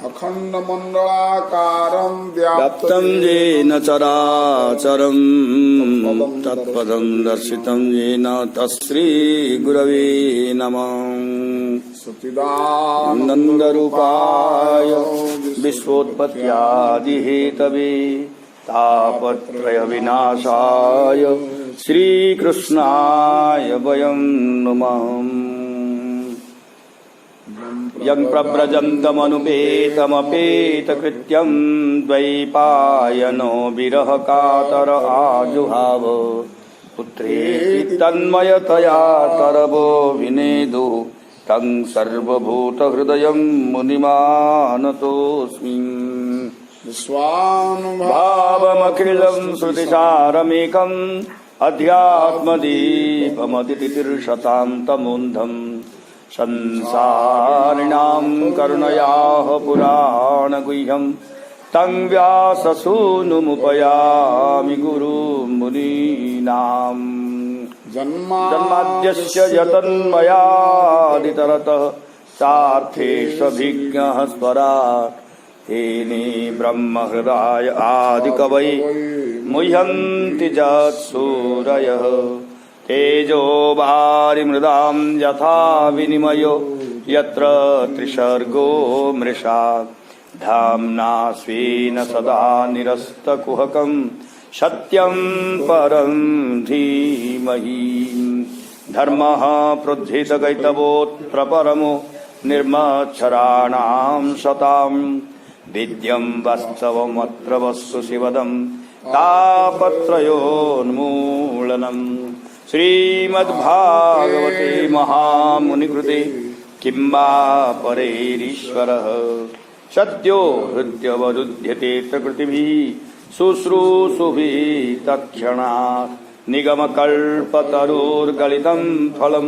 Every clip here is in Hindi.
अखण्डमण्डलाकारं व्याप्तं येन चराचरं तत्पदं दर्शितं येन तस्श्री गुरवे नमः। सच्चिदानन्दरूपाय विश्वोत्पत्त्यादिहेतवे तापत्रय विनाशाय श्रीकृष्णाय वयं नमः। यं प्रव्रजन्तमनुपेतमपेतकृत्यं द्वैपायनो विरहकातर आजुहाव पुत्रेति तन्मयतया तरवो विनेदु तं सर्वभूतहृदयं मुनिमानतोऽस्मि। स्वानुभावमखिलं श्रुतिसारमेकम् अध्यात्मदीपमतितिर्षतां तमोन्धम् संसारिणां करुणयाः पुराणगुह्यं तं व्याससूनुमुपयामि गुरुमुनीनाम्। जन्माद्यस्य यतन्मयादितरतः सार्थेष्वभिज्ञः स्वराट् तेने ब्रह्महृदाय आदिकवये मुह्यन्ति जत्सूरयः। तेजो वारिमृदां यथा विनिमयो यत्र त्रिसर्गो मृषा धाम्ना स्वेन सदा निरस्तकुहकं सत्यं परं धीमहि। धर्मः प्रोज्झितकैतवोऽत्र परमो निर्मच्छराणां शतां विद्यं वास्तवमत्र वस्तु शिवदं तापत्रयोन्मूलनम्। श्रीमद्भागवते महामुनिकृते किम्बा परैरीश्वरः सद्यो हृद्यवरुध्यते प्रकृतिभिः शुश्रूषुभिः तत्क्षणात्। निगमकल्पतरोर्गलितं फलं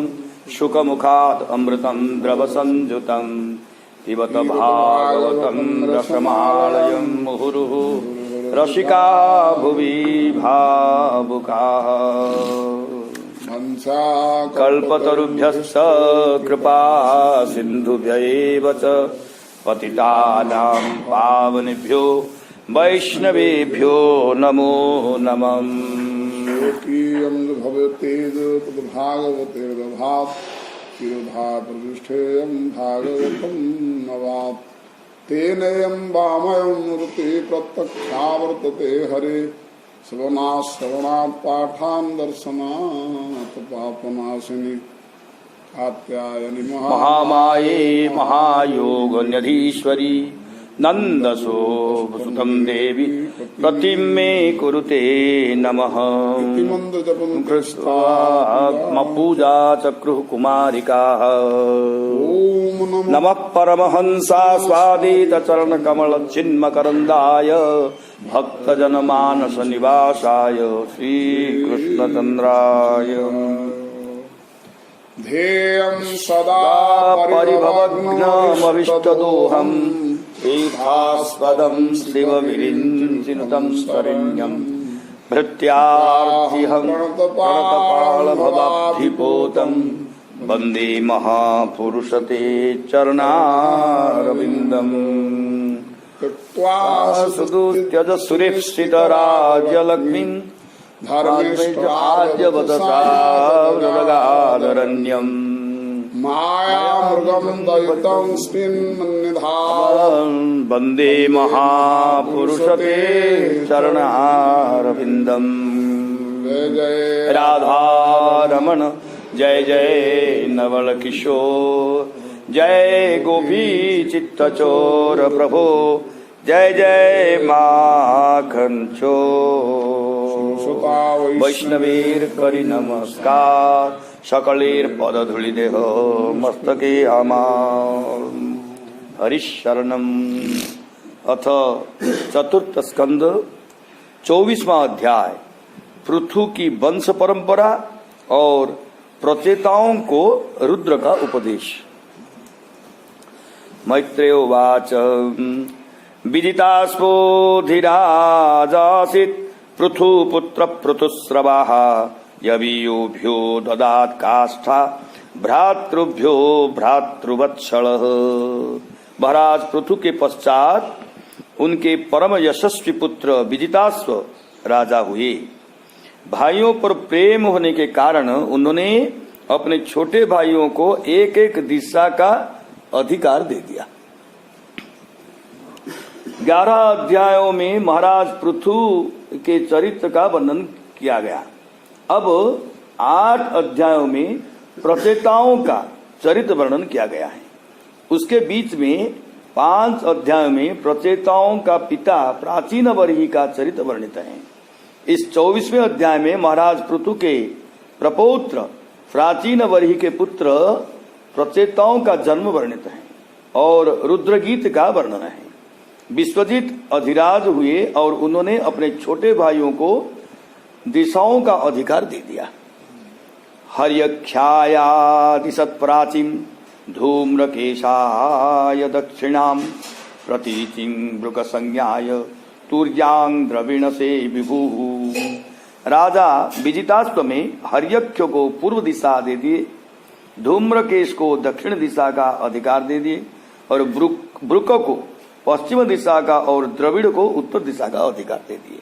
शुकमुखात् अमृतं द्रवसंयुतं पिबत भागवतं रसमालयं मुहुरुः रसिका भुवि भावुकाः। कल्पतरुभ्यश्च कृपा सिन्धुभ्यैव च पतितानां पावनेभ्यो वैष्णवेभ्यो नमो नमः। प्रतिष्ठेयं भागवतं नवात् तेनेयं वामयं मूर्ति प्रत्यक्षावर्तते हरे श्रवणात् पाठान् दर्शनात् पापनाशिनी कात्यायनि महामाये महायोगन्यधीश्वरी नन्दसोपसुतं देवी प्रतिमे कुरुते नमः। कृष्णात्मपूजा चक्रुः कुमारिकाः। नमः परमहंसास्वादितचरणकमलचिन्मकरन्दाय भक्तजनमानसनिवासाय श्रीकृष्णचन्द्राय। ध्येयं सदा परिभवग्नमविष्टदोहम् तीर्थास्पदं शिवविरिञ्चिनुतं स्तरिण्यं भृत्यार्थिहं प्रणतपालभवाब्धिपोतं वन्दे महापुरुषते चरणारविन्दम्। सुदुत्यजसुरेप्सितराज्यलक्ष्मीं धर्मेष्ट्वाद्यवदसारण्यम् मायामृगं दयितं स्मिन्निधानं वन्दे महापुरुषते चरणारविन्दम्। जय जय राधारमण जय जय नवलकिशोर जय गोपीचित्तचोर प्रभो जय जय माखन चोर। वैष्णवेर करि नमस्कार सकलेर पदधूलिदेह मस्तके आमार। हरिशरणम। अथ चतुर्थ स्कंद 24वां अध्याय पृथु की वंश परंपरा और प्रचेताओं को रुद्र का उपदेश। मैत्रेयोवाच विदितास्पोधिराजासीत् पृथुपुत्र पृथुस्रवाः यवीयोभ्यो ददात् काष्ठा भ्रातृभ्यो भ्रातृवत्सलः महाराज पृथु के पश्चात उनके परम यशस्वी पुत्र विजिताश्व राजा हुए। भाइयों पर प्रेम होने के कारण उन्होंने अपने छोटे भाइयों को एक एक दिशा का अधिकार दे दिया। 11 अध्यायों में महाराज पृथु के चरित्र का वर्णन किया गया। अब 8 अध्यायों में प्रचेताओं का चरित्र वर्णन किया गया है। उसके बीच में 5 अध्यायों में प्रचेताओं का पिता प्राचीन वर्ही का चरित्र वर्णित है। इस 24वें अध्याय में महाराज पृथु के प्रपौत्र प्राचीन वर्ही के पुत्र प्रचेताओं का जन्म वर्णित है और रुद्रगीत का वर्णन है। विश्वजित अधिराज हुए और उन्होंने अपने छोटे भाइयों को दिशाओं का अधिकार दे दिया। हर्यख्यायादिशत प्राचीन धूम्रकेशाय दक्षिणाम प्रतीचिं मृग संज्ञाय तुर्यां द्रविण से विभु। राजा विजिताश्व में हर्यख्य को पूर्व दिशा दे दिए, धूम्रकेश को दक्षिण दिशा का अधिकार दे दिए और ब्रुक को पश्चिम दिशा का और द्रविड़ को उत्तर दिशा का अधिकार दे दिए।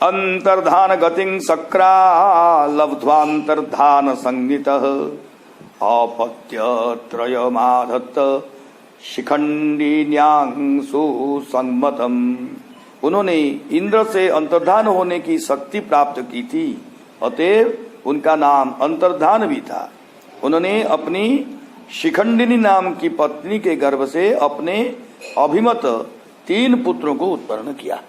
अंतर्धान गतिं सक्रा लब्ध्वांतर्धान संगीतः अपत्य त्रयमाधत्त शिखंडिन्यांसु संमतम। उन्होंने इंद्र से अंतर्धान होने की शक्ति प्राप्त की थी, अतएव उनका नाम अंतर्धान भी था। उन्होंने अपनी शिखंडिनी नाम की पत्नी के गर्भ से अपने अभिमत 3 पुत्रों को उत्पन्न किया।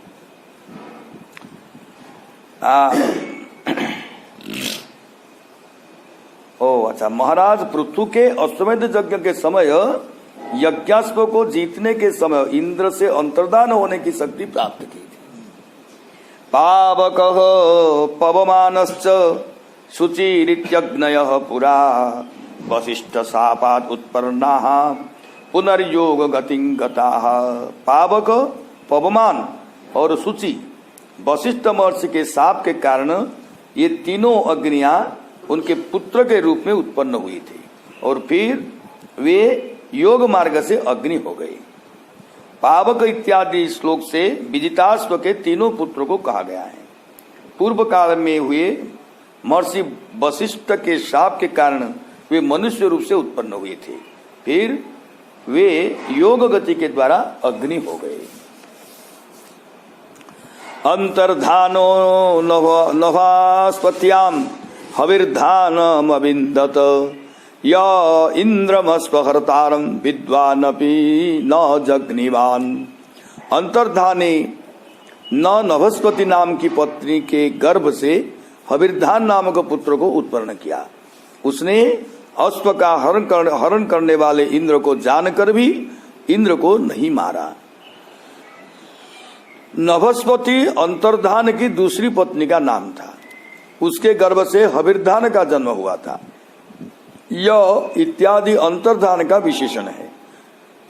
अच्छा, महाराज पृथु के अश्वमेध यज्ञ के समय यज्ञाश्व को जीतने के समय इंद्र से अंतर्धान होने की शक्ति प्राप्त की थी। पावकः पवमानश्च शुचिरित्यग्नयः पुरा वसिष्ठ शापात् उत्पन्नाः पुनर्योग गतिं गताः। पावक, पवमान और शुचि वशिष्ठ महर्षि के शाप के कारण ये तीनों अग्नियां उनके पुत्र के रूप में उत्पन्न हुई थी और फिर वे योग मार्ग से अग्नि हो गए। पावक इत्यादि श्लोक से विजिताश्व के तीनों पुत्रों को कहा गया है। पूर्व काल में हुए महर्षि वशिष्ठ के शाप के कारण वे मनुष्य रूप से उत्पन्न हुए थे, फिर वे योग गति के द्वारा अग्नि हो गए। अंतर्धानो नभास्पत्याम हविर्धानमविन्दत य इंद्रमस्पहर्तारं विद्वानपि न जग्निवान। अंतर्धाने न नभस्पति नाम की पत्नी के गर्भ से हविर्धान नामक पुत्र को उत्पन्न किया। उसने अश्व का हरण करने वाले इंद्र को जानकर भी इंद्र को नहीं मारा। नभस्पति अंतर्धान की दूसरी पत्नी का नाम था। उसके गर्भ से हविर्धान का जन्म हुआ था। यह इत्यादि अंतर्धान का विशेषण है।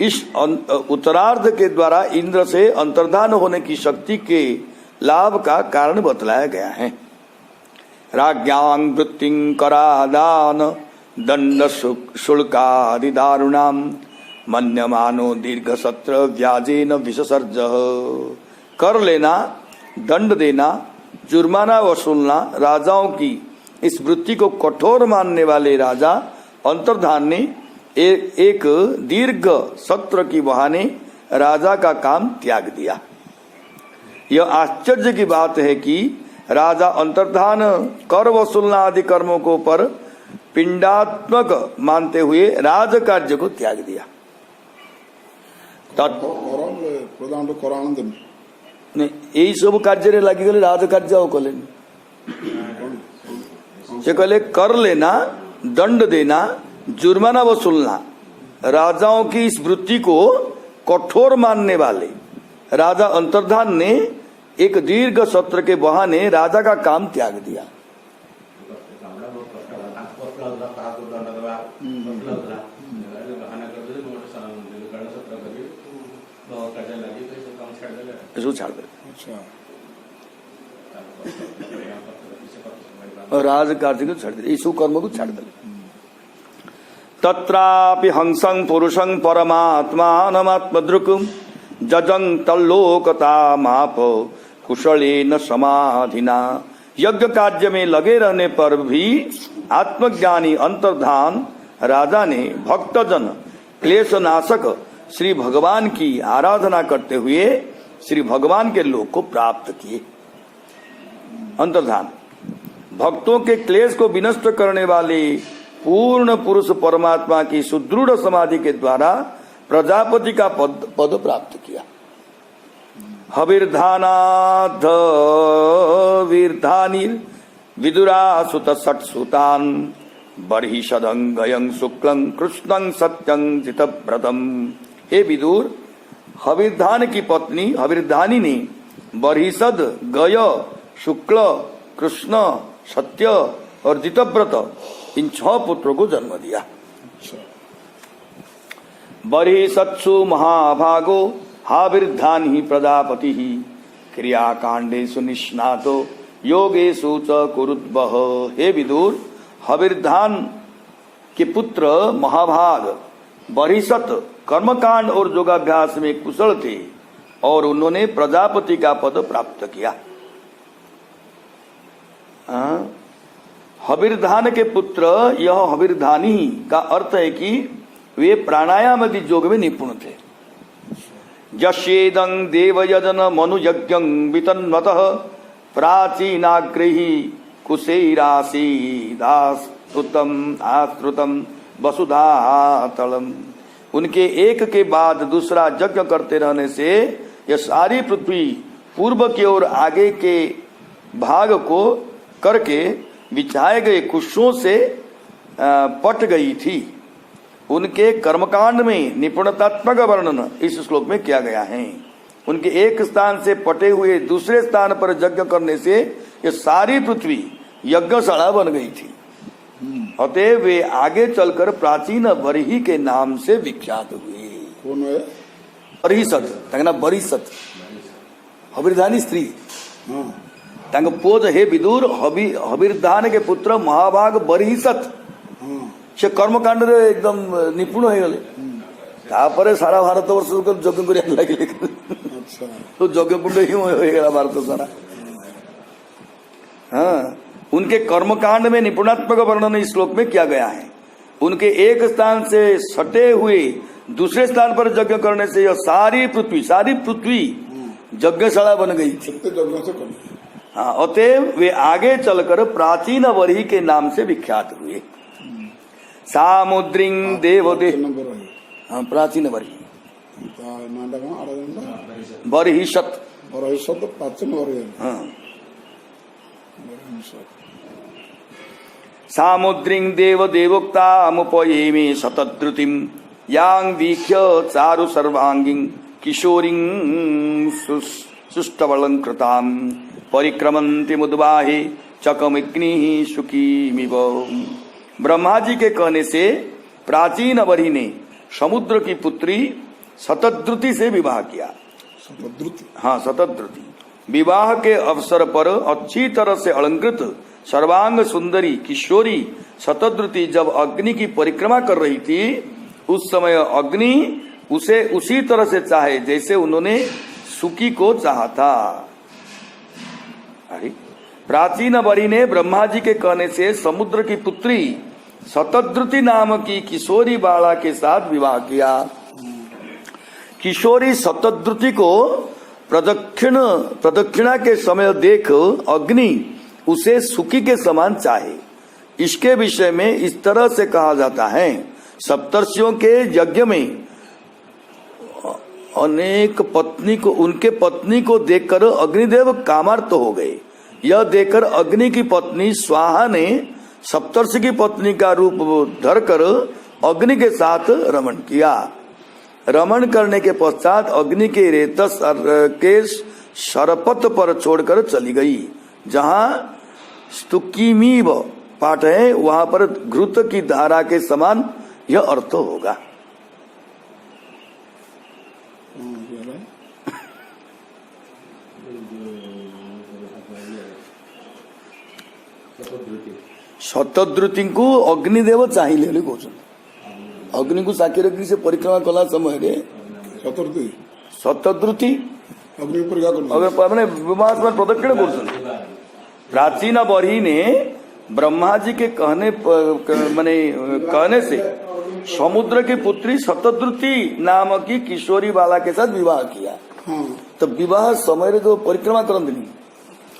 इस उत्तरार्ध के द्वारा इंद्र से अंतर्धान होने की शक्ति के लाभ का कारण बतलाया गया है। राज्ञां वृत्तिं करादान दंड शुल्कादि दारुणाम मन्यमानो दीर्घ सत्र व्याजेन विससर्ज। कर लेना, दंड देना, जुर्माना वसूलना राजाओं की इस वृत्ति को कठोर मानने वाले राजा अंतर्धान ने एक दीर्घ सत्र की बहाने राजा का काम त्याग दिया। यह आश्चर्य की बात है कि राजा अंतर्धान कर वसूलना आदि कर्मों को पर पिंडात्मक मानते हुए राज कार्य को त्याग दिया। यही सब कार्य लगिगले राज कार्य कले से कहले कर लेना, दंड देना, जुर्माना वसूलना राजाओं की इस वृत्ति को कठोर मानने वाले राजा अंतर्धान ने एक दीर्घ सत्र के बहाने राजा का काम त्याग दिया। छाड़ दे राज कार्य को छाड़ दे, ईसु कर्म को छाड़ दे। तत्रापि हंसं पुरुषं परमात्मानमात्मदृक् जजं तल्लोकतामाप कुशलेन समाधिना। यज्ञ कार्य में लगे रहने पर भी आत्मज्ञानी अंतर्धान राजा ने भक्तजन क्लेशनाशक श्री भगवान की आराधना करते हुए श्री भगवान के लोक को प्राप्त किए। अंतर्धान भक्तों के क्लेश को विनष्ट करने वाले पूर्ण पुरुष परमात्मा की सुदृढ़ समाधि के द्वारा प्रजापति का पद प्राप्त किया। हविर्धानाध वीर्धानिर विदुरासुत सट्सुतान बर्हिषदंगयं शुक्लं कृष्णं सत्यं जितव्रतम। हे विदुर, हविर्धान की पत्नी हविर्धानी ने बर्हिषद, गय, शुक्ल, कृष्ण, सत्य और जितव्रत इन 6 पुत्रों को जन्म दिया। बर्हिषत्सु महाभागो हाविर्धान ही प्रजापति ही क्रियाकांडेषु निष्णातो योगेषु च कुरुद्वः। हे विदुर, हविर्धान के पुत्र महाभाग बर्हिषत कर्मकांड और योगाभ्यास में कुशल थे और उन्होंने प्रजापति का पद प्राप्त किया। हविर्धान के पुत्र यह हविर्धानी का अर्थ है कि वे प्राणायाम आदि योग में निपुण थे। यस्येदं देवयजन मनुयज्ञं वितन्वतः प्राचीनाग्रही कुशेरासीदास्तुतम आश्रुतम वसुधातलम। उनके एक के बाद दूसरा यज्ञ करते रहने से यह सारी पृथ्वी पूर्व की ओर आगे के भाग को करके बिछाए गए कुशों से पट गई थी। उनके कर्मकांड में निपुणतात्मक वर्णन इस श्लोक में किया गया है। उनके एक स्थान से पटे हुए दूसरे स्थान पर यज्ञ करने से यह सारी पृथ्वी यज्ञशाला बन गई थी। अतः वे आगे चलकर प्राचीन बरही के नाम से विख्यात हुए। कौन है? बरहिषद, तांका बरहिषद हविर्धानी स्त्री। हाँ। तांका पोज हे विदुर हविर्धान के पुत्र महाभाग बरहिषद से कर्मकांड रे एकदम निपुण हो गले। तापरे सारा भारत वर्ष यज्ञ करिया लगे। अच्छा। तो यज्ञ कुंड ही हो गया भारत सारा। हाँ, उनके कर्मकांड में निपुणात्मक वर्णन इस श्लोक में किया गया है। उनके एक स्थान से सटे हुए दूसरे स्थान पर यज्ञ करने से यह सारी पृथ्वी यज्ञशाला बन गई थी। हाँ, अतएव वे आगे चलकर प्राचीन बरही के नाम से विख्यात हुए। सामुद्रिंग देवदेव, हाँ प्राचीन बरही बरहिषत प्राचीन बरही। हाँ। सामुद्रिंग देवदेवोक्ता मुपयेमे शतद्रुतिम यांग वीक्ष्य चारु सर्वांगिं किशोरीं सुष्टवलंकृतां परिक्रमन्ति मुद्बाहे चकमिग्निः सुखीमिव। ब्रह्मा जी के कहने से प्राचीन बरही ने समुद्र की पुत्री शतद्रुति से विवाह किया। हाँ, शतद्रुति। विवाह के अवसर पर अच्छी तरह से अलंकृत सर्वांग सुंदरी किशोरी शतद्रुति जब अग्नि की परिक्रमा कर रही थी, उस समय अग्नि उसे उसी तरह से चाहे जैसे उन्होंने सुकी को चाहा था। प्राचीन बरही ने ब्रह्मा जी के कहने से समुद्र की पुत्री शतद्रुति नाम की किशोरी बाला के साथ विवाह किया। किशोरी शतद्रुति को प्रदक्षिणा के समय देख अग्नि उसे सुकी के समान चाहे। इसके विषय में इस तरह से कहा जाता है, सप्तर्षियों के यज्ञ में अनेक उनके पत्नी को देखकर अग्निदेव कामार्त हो गए। यह देखकर अग्नि की पत्नी स्वाहा ने सप्तर्षि की पत्नी का रूप धरकर अग्नि के साथ रमण किया। रमण करने के पश्चात अग्नि के रेतस के शरपथ पर छोड़कर चली गई। जहाँ स्तुकीमीव पाठ है वहां पर घृत की धारा के समान यह अर्थ होगा। शतद्रुति को अग्निदेव चाहिए कहते अग्नि को साक्षी रखी से परिक्रमा कला समय रे चतुर्थी शतद्रुति अग्नि परीक्षा कर अगर मैंने विवाह में प्रदक्षिण कर प्राचीन बरही ने ब्रह्मा जी के माने कहने से समुद्र की पुत्री शतद्रुति नाम की किशोरी बाला के साथ विवाह किया। हाँ तो विवाह समय जो परिक्रमा करती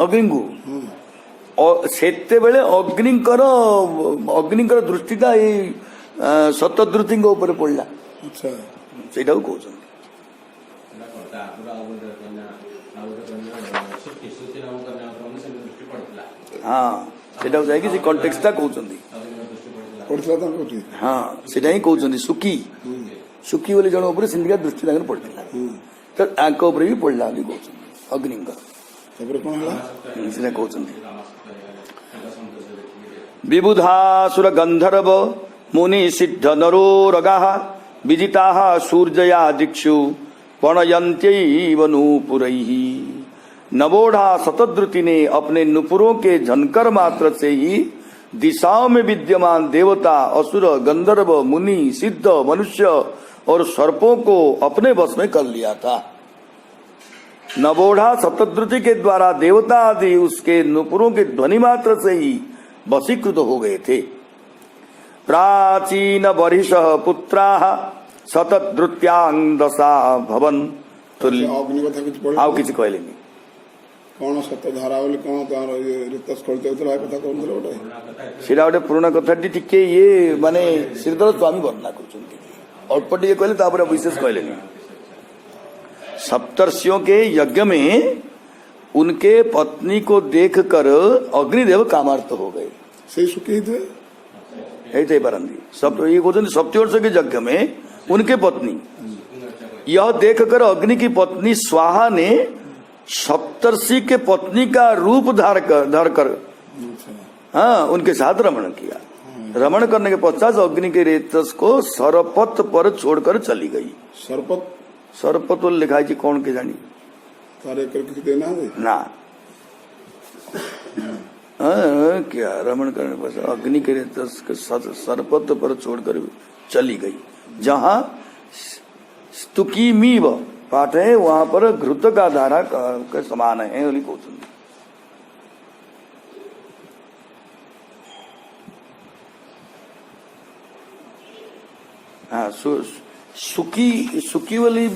अग्नि को सेते बेले अग्निकर दृष्टिटा ये शतद्रुति ऊपर पड़ा अच्छा से कहते हाँ से कंटेक्सटा कहते पड़ता था कोठी हाँ से कहते सुखी सुखी बोले जन उपर सिंधिका दृष्टि पड़ता तो आंक उपर भी पड़ा कहते अग्निकर तापर कौन हला से कहते विबुधासुर गंधर्व मुनि सिद्ध नरोरगा विजिता सूर्यया दिक्षु पणयंत्यैव नूपुरैः। नवोढ़ा शतद्रुति ने अपने नुपुरों के झनकर मात्र से ही दिशाओं में विद्यमान देवता असुर गंधर्व मुनि सिद्ध मनुष्य और सर्पों को अपने वश में कर लिया था। नवोढ़ा शतद्रुति के द्वारा देवता आदि उसके नुपुरों के ध्वनि मात्र से ही वशीकृत हो गए थे। प्राचीन बरिष पुत्रा शतद्रुत्यांग दशा भवन तुल्य अग्नि कथा किछ पढ़ आउ किसी कहले नहीं कौन सत्य धारा बोली कौन तार ऋत स्कलते उतरा कथा कौन दले गोटे सेटा गोटे पुराना कथाटी टिके ये माने श्रीधर स्वामी वर्णना करछन्ती अल्प टिके कहले तापर विशेष कहले नहीं। सप्तर्षियों के यज्ञ में उनके पत्नी को देखकर अग्निदेव कामार्थ हो गए। से सुखी थे ऐसे बरंदी सब ये कहते सप्तवर्ष के यज्ञ में उनके पत्नी यह देखकर अग्नि की पत्नी स्वाहा ने सप्तर्षि के पत्नी का रूप धार कर हाँ उनके साथ रमण किया। रमण करने के पश्चात अग्नि के रेतस को सरपत पर छोड़कर चली गई। सरपत लिखा जी कौन के जानी तारे करके देना है ना क्या रमण करने पर अग्नि के रेतस के सरपत पर छोड़कर चली गई। जहाँ स्तुकी मीव पाठ है वहां पर घृत का धारा के समान है उन्हीं को सुन। हाँ सुकी वाली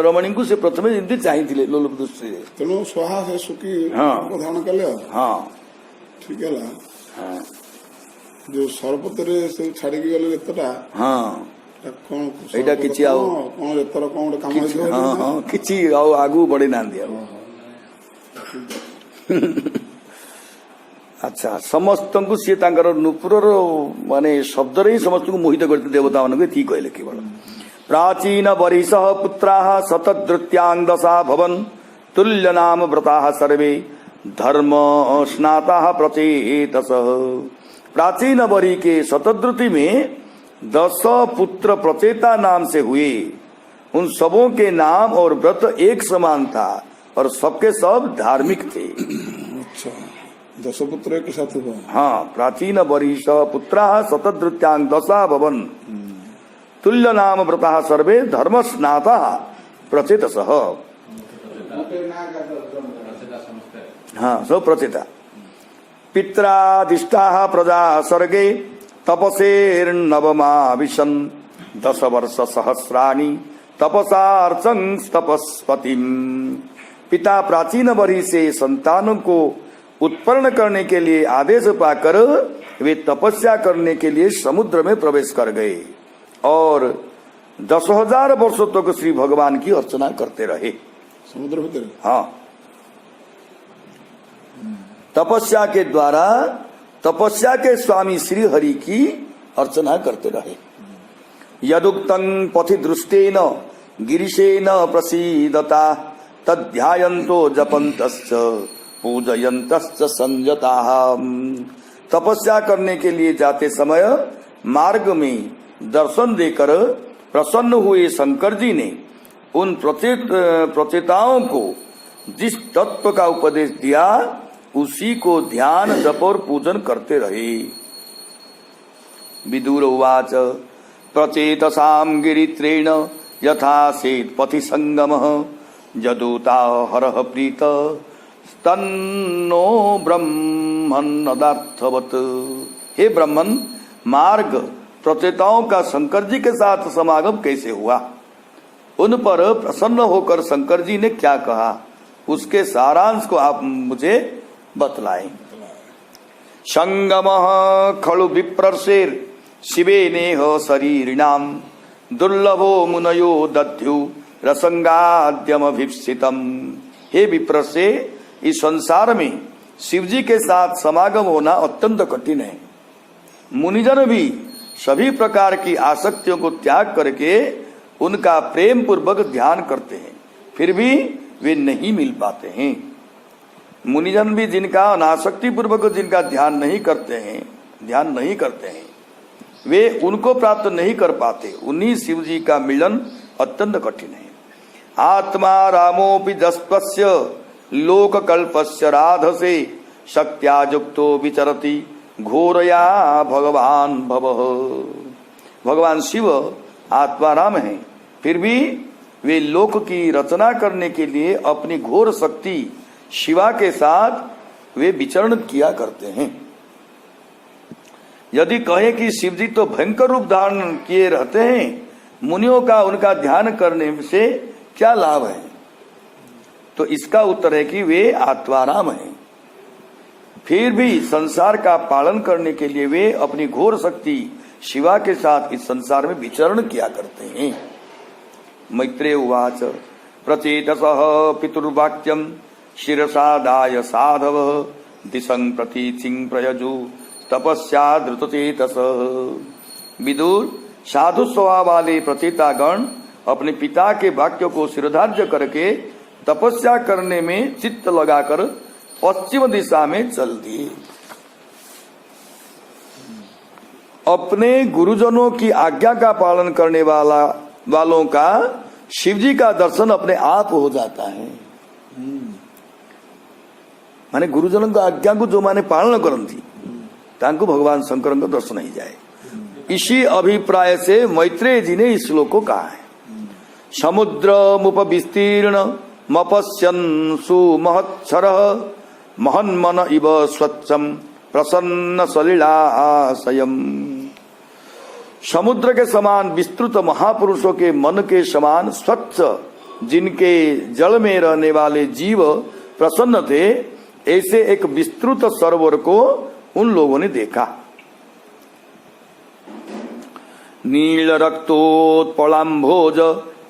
रमणी को से प्रथम जिंदगी चाहिए लोलभ दृष्टि तेणु स्वाहा से सुकी हाँ धारण कले हाँ ठीक है हाँ जो सरपतरे से छाड़ी गले रेतटा हाँ कौन एटा किछि आउ कौन रेतर कौन काम होइछो हाँ हाँ किछि आउ आगु बढ़े ना दिया। अच्छा समस्त को सी नुपुर माने शब्द ही समस्त को मोहित करते देवता मान ती कहले केवल प्राचीन बरिष पुत्रा शतद्रुत्यांग दशा भवन तुल्य नाम व्रता सर्वे धर्म स्नाता प्रचेतस। प्राचीन बरी के शतद्रुति में 10 पुत्र प्रचेता नाम से हुए। उन सबों के नाम और व्रत एक समान था और सबके सब धार्मिक थे। अच्छा 10 पुत्र के साथ हुआ हाँ प्राचीन बरिष पुत्रा शतद्रुत्यांग दशा भवन तुल्य नाम व्रता सर्वे धर्म स्नाता प्रचेतस। हाँ सब प्रचेता पित्रादिष्टा प्रजा सर्गे तपसेर्नवमा विशन 10 वर्ष सहस्राणि तपसार्चं तपस्पतिम। पिता प्राचीन बरी से संतानों को उत्पन्न करने के लिए आदेश पाकर वे तपस्या करने के लिए समुद्र में प्रवेश कर गए और 10,000 वर्षों तक श्री भगवान की अर्चना करते रहे समुद्र भीतर। हाँ तपस्या के द्वारा तपस्या के स्वामी श्री हरि की अर्चना करते रहे। यदुक्तं पथि दृष्टेन गिरिशेन प्रसीदता तद्ध्यायन्तो जपन्तश्च पूजयन्तश्च संयताः। तपस्या करने के लिए जाते समय मार्ग में दर्शन देकर प्रसन्न हुए शंकर जी ने उन प्रचेताओं को जिस तत्व का उपदेश दिया उसी को ध्यान जप और पूजन करते रहे। विदुर उवाच प्रचेतसाम गिरित्रेण यथा सेत पथि संगम जदूता हरह प्रीत तन्नो ब्रह्मन्नदार्थवत। हे ब्रह्मन, मार्ग प्रचेताओं का शंकर जी के साथ समागम कैसे हुआ, उन पर प्रसन्न होकर शंकर जी ने क्या कहा, उसके सारांश को आप मुझे बतलाएं। संगम खलु विप्रर्षेर शिवे नेह शरीरिणाम दुर्लभो मुनयो दध्यु रसंगाद्यमभीप्सितम। हे विप्रर्षे, इस संसार में शिव जी के साथ समागम होना अत्यंत कठिन है। मुनिजन भी सभी प्रकार की आसक्तियों को त्याग करके उनका प्रेम पूर्वक ध्यान करते हैं, फिर भी वे नहीं मिल पाते हैं। मुनिजन भी जिनका अनासक्ति पूर्वक जिनका ध्यान नहीं करते हैं वे उनको प्राप्त नहीं कर पाते। उन्हीं शिव जी का मिलन अत्यंत कठिन है। आत्मा रामोपि दस्पस्य लोक कल्पस्य राधसे शक्त्या युक्तो विचरति घोरया भगवान भवः। भगवान शिव आत्मा राम है, फिर भी वे लोक की रचना करने के लिए अपनी घोर शक्ति शिवा के साथ वे विचरण किया करते हैं। यदि कहे कि शिव जी तो भयंकर रूप धारण किए रहते हैं, मुनियों का उनका ध्यान करने से क्या लाभ है, तो इसका उत्तर है कि वे आत्माराम हैं, फिर भी संसार का पालन करने के लिए वे अपनी घोर शक्ति शिवा के साथ इस संसार में विचरण किया करते हैं। मैत्रेय उवाच प्रचेतसः पितुर्वाक्यम शिरसादाय साधव दिशं प्रतीचिं प्रयजु तपस्या धृतचेतस। विदुर, साधु स्वभाव वाले प्रचेतागण अपने पिता के वाक्य को शिरोधार्य करके तपस्या करने में चित्त लगाकर पश्चिम दिशा में चल दिए। अपने गुरुजनों की आज्ञा का पालन करने वालों का शिवजी का दर्शन अपने आप हो जाता है। माने गुरुजनों का आज्ञा को जो माने पालन करती तांको भगवान शंकर का दर्शन ही जाए। इसी अभिप्राय से मैत्रेय जी ने इस श्लोक को कहा है। समुद्र मुप विस्तीर्ण मपश्यन् सुमहत्सरः महन्मन इव स्वच्छम प्रसन्न सलिलाशयम्। समुद्र के समान विस्तृत महापुरुषों के मन के समान स्वच्छ जिनके जल में रहने वाले जीव प्रसन्न थे, ऐसे एक विस्तृत सरोवर को उन लोगों ने देखा। नील रक्तोत्पलाम्भोज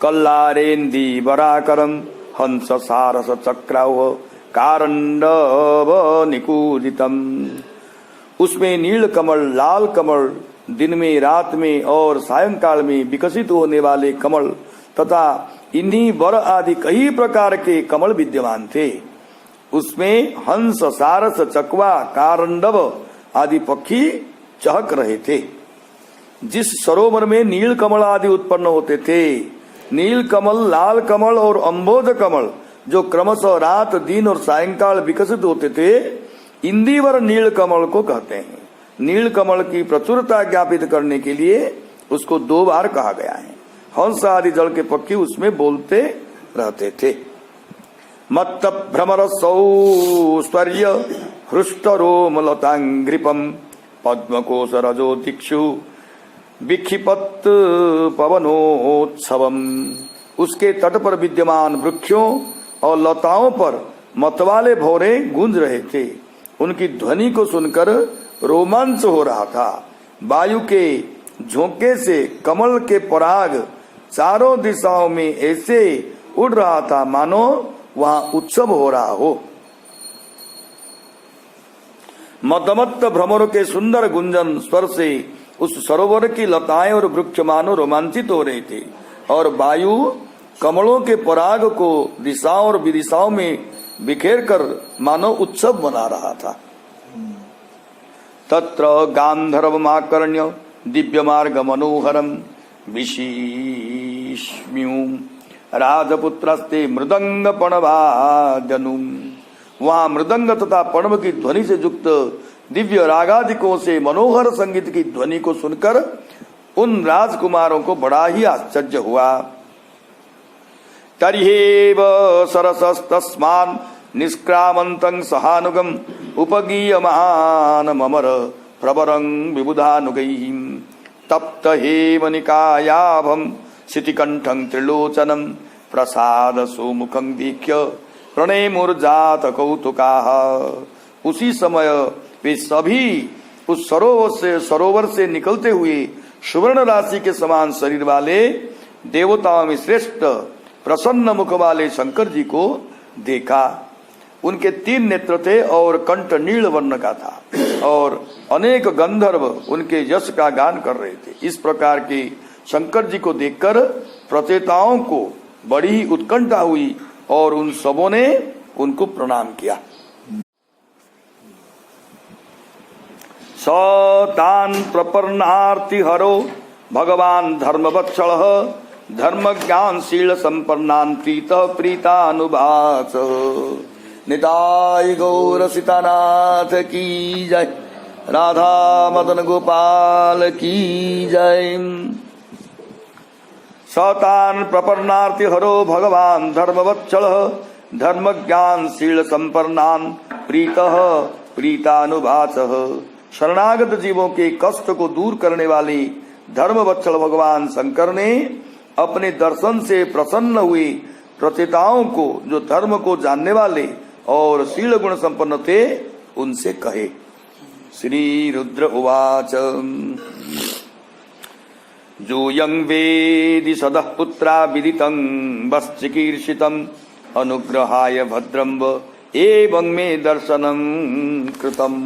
कल्लारेन्दि वराकरम हंस सारस चक्राव कारंडव निकूजितम। उसमें नील कमल, लाल कमल, दिन में, रात में और सायंकाल में विकसित होने वाले कमल तथा इन्हीं वर आदि कई प्रकार के कमल विद्यमान थे। उसमें हंस, सारस, चकवा, कारंडव आदि पक्षी चहक रहे थे। जिस सरोवर में नील कमल आदि उत्पन्न होते थे, नील कमल, लाल कमल और अम्भोज कमल जो क्रमशः रात, दिन और सायंकाल विकसित होते थे, इंदिवर नील कमल को कहते हैं। नील कमल की प्रचुरता ज्ञापित करने के लिए उसको 2 बार कहा गया है। हंस आदि जल के पक्षी उसमें बोलते रहते थे। मत्त भ्रमर सौस्वर्य हृष्ट रोम लतांग्रिपम पद्मकोश रजो दिक्षु विक्षिपत पवनोत्सवम। उसके तट पर विद्यमान वृक्षों और लताओं पर मतवाले भौरे गूंज रहे थे। उनकी ध्वनि को सुनकर रोमांच हो रहा था। वायु के झोंके से कमल के पराग चारों दिशाओं में ऐसे उड़ रहा था मानो वहां उत्सव हो रहा हो। मदमत्त भ्रमरों के सुंदर गुंजन स्वर से उस सरोवर की लताएं और वृक्ष मानो रोमांचित हो रहे थे और वायु कमलों के पराग को दिशाओं और विदिशाओं में बिखेर कर मानो उत्सव मना रहा था। तत्र गांधर्वमाकर्ण्य दिव्य मार्ग मनोहरम विशीष्म्यु राजपुत्रस्ते मृदंग पणवाद्यनुम। वहां मृदंग तथा पणव की ध्वनि से युक्त दिव्य रागादिकों से मनोहर संगीत की ध्वनि को सुनकर उन राजकुमारों को बड़ा ही आश्चर्य हुआ। तर्हेव सरसस्तस्मान् निष्क्रामन्तं सहानुगम उपगीयमान ममर प्रवरं विबुधानुगैः तप्त हेमनिकायाभं शितिकण्ठं त्रिलोचनं प्रसाद सुमुखं वीक्ष्य प्रणेमुर्जात कौतुकाः। उसी समय वे सभी उस सरोवर से निकलते हुए सुवर्ण राशि के समान शरीर वाले देवताओं में श्रेष्ठ प्रसन्न मुख वाले शंकर जी को देखा। उनके 3 नेत्र थे और कंठ नील वर्ण का था और अनेक गंधर्व उनके यश का गान कर रहे थे। इस प्रकार के शंकर जी को देखकर प्रचेताओं को बड़ी ही उत्कंठा हुई और उन सबों ने उनको प्रणाम किया। सतान प्रपन्नार्ति हरो भगवान धर्मवत्सलः धर्म ज्ञान शील संपन्नान प्रीत प्रीतानुभास। निताय गौर सीतानाथ की जय, राधा मदन गोपाल की जय। सतान प्रपन्नार्ति हरो भगवान धर्मवत्सलः धर्म ज्ञान शील संपन्नान प्रीतः प्रीतानुभासः। शरणागत जीवों के कष्ट को दूर करने वाले धर्मवत्सल भगवान शंकर ने अपने दर्शन से प्रसन्न हुए प्रचेताओं को, जो धर्म को जानने वाले और शील गुण संपन्न थे, उनसे कहे। श्री रुद्र उवाच जोयं वेदि सदः पुत्रा विदितं वश्चिकीर्षितं अनुग्रहाय भद्रं व एवं मे दर्शनं कृतम्।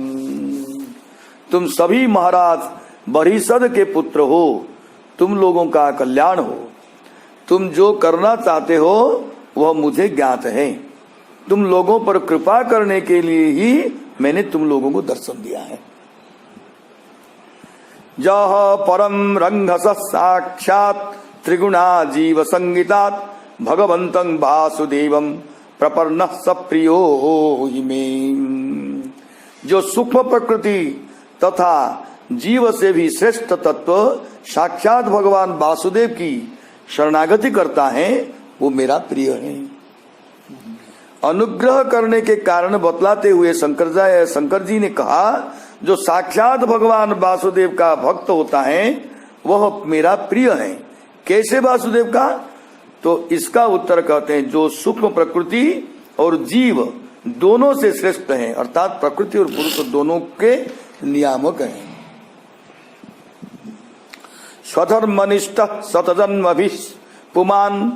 तुम सभी महाराज बरिषद के पुत्र हो, तुम लोगों का कल्याण हो। तुम जो करना चाहते हो वह मुझे ज्ञात है। तुम लोगों पर कृपा करने के लिए ही मैंने तुम लोगों को दर्शन दिया है। जह परम रंगस साक्षात त्रिगुणा जीव संगीतात भगवंतं वासुदेवं प्रपन्न सप्रियो हिमे। जो सूक्ष्म प्रकृति तथा जीव से भी श्रेष्ठ तत्व साक्षात भगवान वासुदेव की शरणागति करता है, वो मेरा प्रिय है। अनुग्रह करने के कारण बतलाते हुए शंकर जी ने कहा, जो साक्षात भगवान वासुदेव का भक्त होता है वह मेरा प्रिय है। कैसे वासुदेव का? तो इसका उत्तर कहते हैं, जो सूक्ष्म प्रकृति और जीव दोनों से श्रेष्ठ हैं, अर्थात प्रकृति और पुरुष दोनों के नियामक हैं। स्वधर्मनिष्ठ शतजन्मभिः पुमान्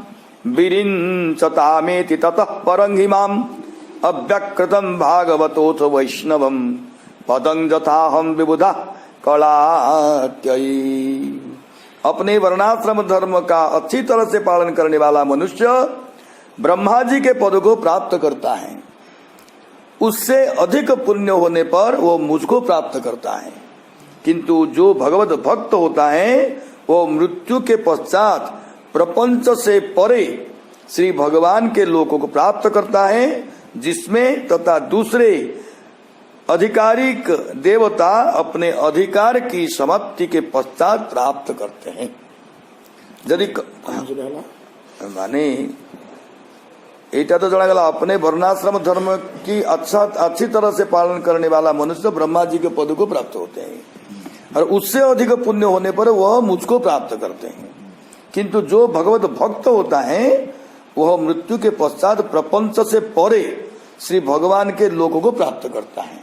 विरिञ्चतामेति ततः परं हिमाम् अव्यकृतं भागवतोऽथ वैष्णवं पदं जथाहं विबुधा कलात्ययी। अपने वर्णाश्रम धर्म का अच्छी तरह से पालन करने वाला मनुष्य ब्रह्मा जी के पद को प्राप्त करता है। उससे अधिक पुण्य होने पर वो मुझको प्राप्त करता है। किंतु जो भगवत भक्त होता है वो मृत्यु के पश्चात प्रपंच से परे श्री भगवान के लोकों को प्राप्त करता है, जिसमें तथा दूसरे अधिकारिक देवता अपने अधिकार की समाप्ति के पश्चात प्राप्त करते हैं। यदि माने एटा तो जनागला अपने वर्णाश्रम धर्म की अच्छी तरह से पालन करने वाला मनुष्य ब्रह्मा जी के पद को प्राप्त होते हैं और उससे अधिक पुण्य होने पर वह मुझको प्राप्त करते हैं। किंतु जो भगवत भक्त होता है वह मृत्यु के पश्चात प्रपंच से परे श्री भगवान के लोकों को प्राप्त करता है,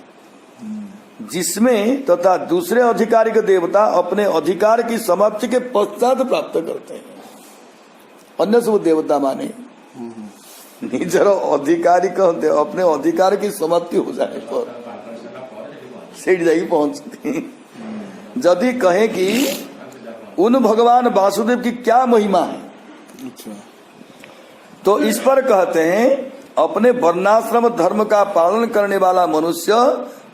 जिसमें तथा दूसरे अधिकारिक देवता अपने अधिकार की समाप्ति के पश्चात प्राप्त करते हैं। अन्य सब देवता माने निजर अधिकारी कहते अपने अधिकार की समाप्ति हो जाए पर सेठ जाएगी पहुंच सकते हैं। यदि कहें कि उन भगवान वासुदेव की क्या महिमा है, तो इस पर कहते हैं अपने वर्णाश्रम धर्म का पालन करने वाला मनुष्य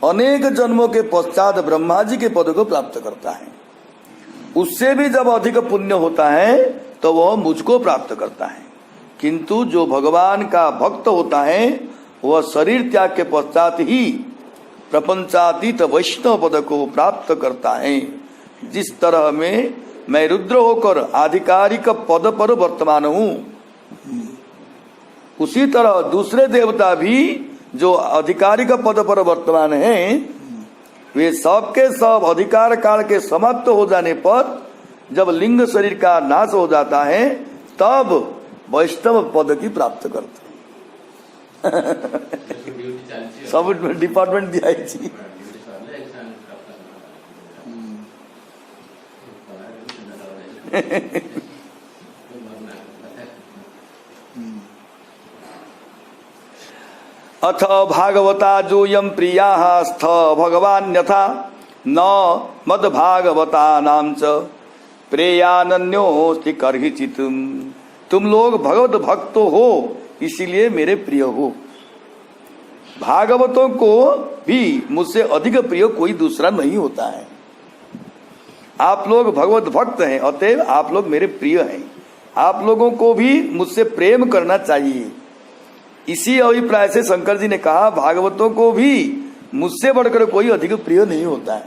अनेक जन्मों के पश्चात ब्रह्मा जी के पद को प्राप्त करता है। उससे भी जब अधिक पुण्य होता है तो वह मुझको प्राप्त करता है। किंतु जो भगवान का भक्त होता है वह शरीर त्याग के पश्चात ही प्रपंचातीत वैष्णव पद को प्राप्त करता है। जिस तरह में मैं रुद्र होकर आधिकारिक पद पर वर्तमान हूं, उसी तरह दूसरे देवता भी जो आधिकारिक पद पर वर्तमान हैं, वे सबके सब अधिकार काल के समाप्त हो जाने पर जब लिंग शरीर का नाश हो जाता है तब वैष्णव पद की प्राप्त करते सब डिपार्टमेंट दिया अथ भागवता जोयम प्रिया स्थ भगवान यथा न मद भागवता नाम च प्रेयानन्योस्ति कर्हिचित। तुम लोग भगवत भक्त हो इसीलिए मेरे प्रिय हो। भागवतों को भी मुझसे अधिक प्रिय कोई दूसरा नहीं होता है। आप लोग भगवत भक्त हैं, अतएव आप लोग मेरे प्रिय हैं। आप लोगों को भी मुझसे प्रेम करना चाहिए। इसी अभिप्राय से शंकर जी ने कहा भागवतों को भी मुझसे बढ़कर कोई अधिक प्रिय नहीं होता है।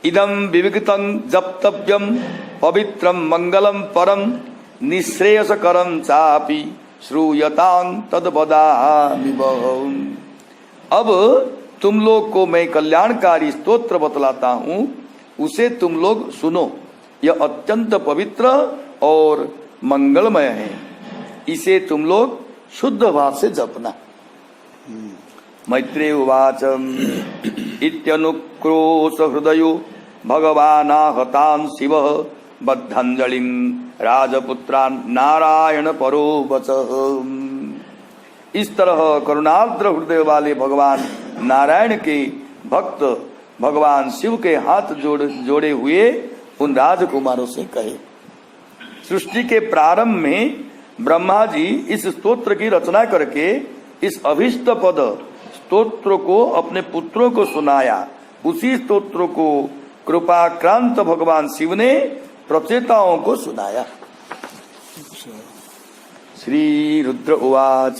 इदम विविक्तं जप्तव्यम पवित्रम मंगलम परम निःश्रेयसकरं चापि श्रूयतां तद्वदामि बहु। अब तुम लोग को मैं कल्याणकारी स्तोत्र बतलाता हूँ, उसे तुम लोग सुनो। यह अत्यंत पवित्र और मंगलमय है, इसे तुम लोग शुद्ध भाव से जपना। मैत्रेय उवाच इत्यनुक्रोश हृदयो भगवानाहतान् शिवः बद्धांजलिं राजपुत्रान् नारायण परो वचः। इस तरह करुणार्द्र हृदय वाले भगवान नारायण के भक्त भगवान शिव के हाथ जोड़े हुए उन राजकुमारों से कहे। सृष्टि के प्रारंभ में ब्रह्मा जी इस स्तोत्र की रचना करके इस अभिष्ट पद स्तोत्र को अपने पुत्रों को सुनाया। उसी स्तोत्र को कृपाक्रांत भगवान शिव ने प्रचेताओं को सुनाया। श्री रुद्र उवाच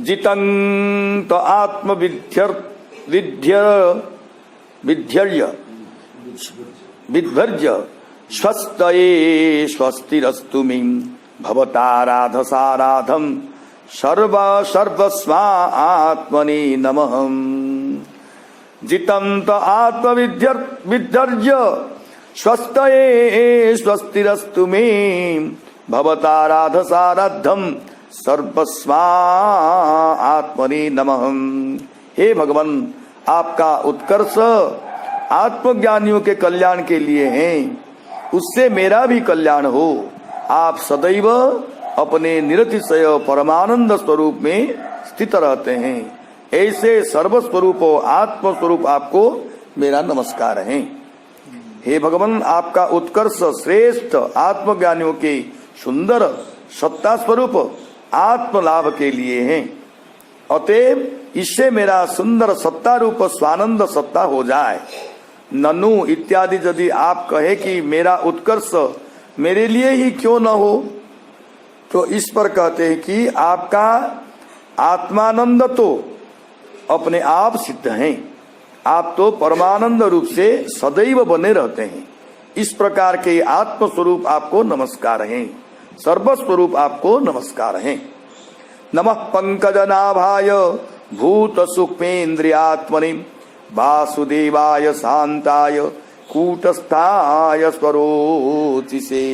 जितं तो आत्म विध्यर्य स्वस्तये स्वस्तिरस्तु मे भवताराधसाराधम सर्वस्वा आत्मने नमः। जितं तो आत्मविध्यर्य स्वस्तये स्वस्तिरस्तु मे भवताराधसाराधम सर्वस्वा आत्मने नमः। हे भगवान, आपका उत्कर्ष आत्मज्ञानियों के कल्याण के लिए है, उससे मेरा भी कल्याण हो। आप सदैव अपने निरतिशय परमानंद स्वरूप में स्थित रहते हैं। ऐसे सर्वस्वरूप आत्मस्वरूप आपको मेरा नमस्कार है। हे भगवान, आपका उत्कर्ष श्रेष्ठ आत्मज्ञानियों के सुंदर सत्ता स्वरूप आत्म लाभ के लिए है। अतएव इससे मेरा सुंदर सत्ता रूप स्वानंद सत्ता हो जाए। ननु इत्यादि यदि आप कहे कि मेरा उत्कर्ष मेरे लिए ही क्यों न हो, तो इस पर कहते हैं कि आपका आत्मानंद तो अपने आप सिद्ध हैं। आप तो परमानंद रूप से सदैव बने रहते हैं। इस प्रकार के आत्मस्वरूप आपको नमस्कार हैं, सर्वस्वरूप आपको नमस्कार हैं। नमः पंकजनाभाय भूत सूक्ष्मेन्द्रियात्मने वासुदेवाय शांताय कूटस्थाय स्वरोचिसे।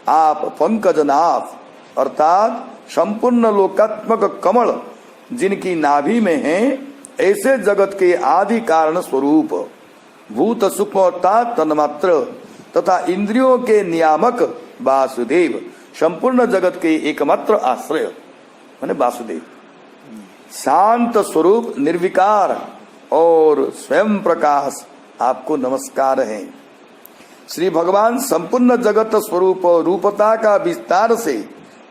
आप पंकजनाभ अर्थात संपूर्ण लोकात्मक कमल जिनकी नाभि में है, ऐसे जगत के आदि कारण स्वरूप, भूत सूक्ष्म अर्थात तन्मात्र तथा इंद्रियों के नियामक वासुदेव, संपूर्ण जगत के एकमात्र आश्रय माने वासुदेव, शांत स्वरूप निर्विकार और स्वयं प्रकाश आपको नमस्कार है। श्री भगवान संपूर्ण जगत स्वरूप रूपता का विस्तार से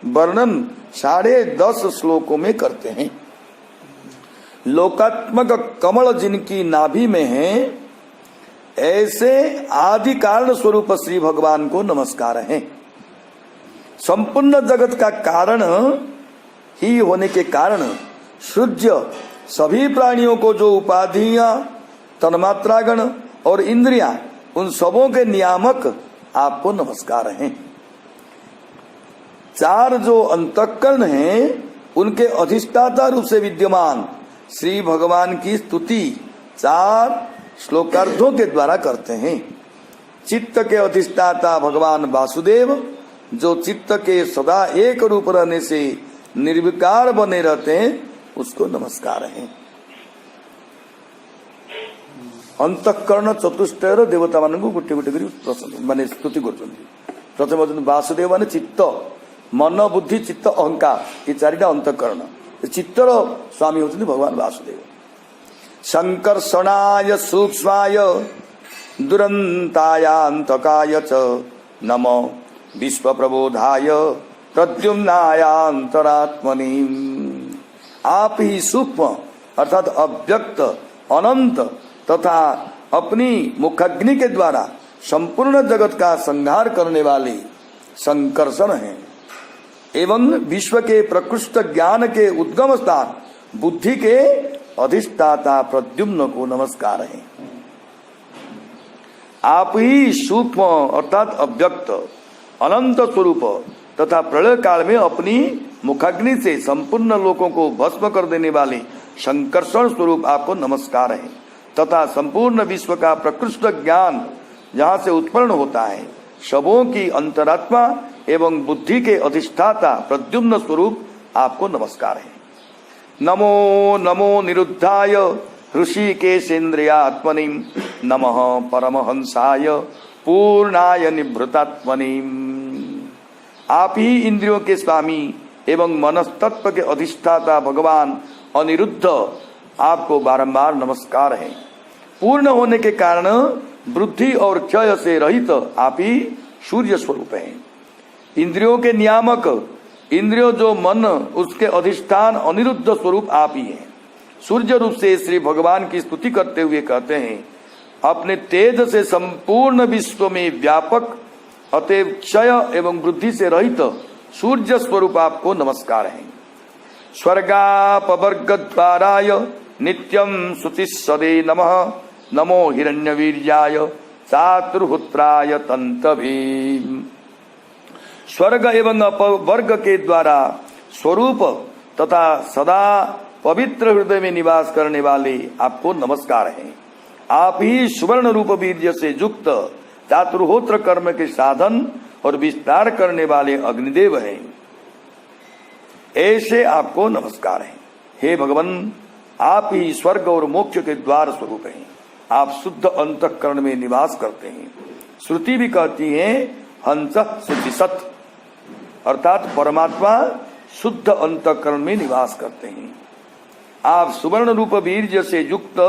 वर्णन 10.5 श्लोकों में करते हैं। लोकात्मक कमल जिनकी नाभि में है, ऐसे आदि कारण स्वरूप श्री भगवान को नमस्कार है। संपूर्ण जगत का कारण ही होने के कारण सूर्य सभी प्राणियों को जो उपाधियां तन्मात्रागण और इंद्रियां, उन सबों के नियामक आपको नमस्कार हैं। चार जो अंतःकरण हैं उनके अधिष्ठाता रूप से विद्यमान श्री भगवान की स्तुति 4 श्लोकार्धों के द्वारा करते हैं। चित्त के अधिष्ठाता भगवान वासुदेव, जो चित्त के सदा एक रूप रहने से निर्विकार बने रहते हैं, उसको नमस्कार है। अंतःकरण चतुष्टयर देवता मान को गोटे गोटे कर माने स्तुति करछन्ति। प्रथम वासुदेव माने चित्त, मन बुद्धि चित्त अहंकार, ये चारिटा अंतःकरण। चित्तर स्वामी होते भगवान वासुदेव। संकर्षणाय सूक्ष्माय दुरंतायांतकाय च नमो विश्व प्रबोधाय प्रद्युम्नाय अंतरात्मनि। आप ही सूक्ष्म अर्थात अव्यक्त, अनंत तथा अपनी मुखाग्नि के द्वारा संपूर्ण जगत का संहार करने वाले संकर्षण हैं एवं विश्व के प्रकृष्ट ज्ञान के उद्गम स्थान बुद्धि के अधिष्ठाता प्रद्युम्न को नमस्कार है। आप ही सूक्ष्म अर्थात अव्यक्त, अनंत स्वरूप तथा प्रलय काल में अपनी मुखाग्नि से संपूर्ण लोकों को भस्म कर देने वाले संकर्षण स्वरूप आपको नमस्कार है तथा संपूर्ण विश्व का प्रकृष्ट ज्ञान जहाँ से उत्पन्न होता है, सबों की अंतरात्मा एवं बुद्धि के अधिष्ठाता प्रद्युम्न स्वरूप आपको नमस्कार है। नमो नमो निरुद्धाय ऋषिकेशेन्द्रियात्मनि नमः परमहंसाय पूर्णाय निभृतात्मनि। आप ही इंद्रियों के स्वामी एवं मनस्तत्व के अधिष्ठाता भगवान अनिरुद्ध, आपको बारंबार नमस्कार है। पूर्ण होने के कारण वृद्धि और क्षय से रहित आप ही सूर्य स्वरूप हैं। इंद्रियों के नियामक, इंद्रियों जो मन उसके अधिष्ठान अनिरुद्ध स्वरूप आप ही हैं। सूर्य रूप से श्री भगवान की स्तुति करते हुए कहते हैं, अपने तेज से संपूर्ण विश्व में व्यापक अतएव क्षय एवं वृद्धि से रहित सूर्य स्वरूप आपको नमस्कार है। स्वर्गापवर्ग द्वाराय नित्यं शुचिस्सदे नमः नमो हिरण्यवीर्याय चातुर्हुत्राय तंतवे। स्वर्ग एवं अपवर्ग के द्वारा स्वरूप तथा सदा पवित्र हृदय में निवास करने वाले आपको नमस्कार है। आप ही सुवर्ण रूप वीर्य से युक्त चातुर्होत्र कर्म के साधन और विस्तार करने वाले अग्निदेव हैं। ऐसे आपको नमस्कार है। हे भगवान, आप ही स्वर्ग और मोक्ष के द्वार स्वरूप हैं। आप शुद्ध अंतःकरण में निवास करते हैं। श्रुति भी कहती है हंस शुचिसत, अर्थात परमात्मा शुद्ध अंतःकरण में निवास करते हैं। आप सुवर्ण रूप वीर्य से युक्त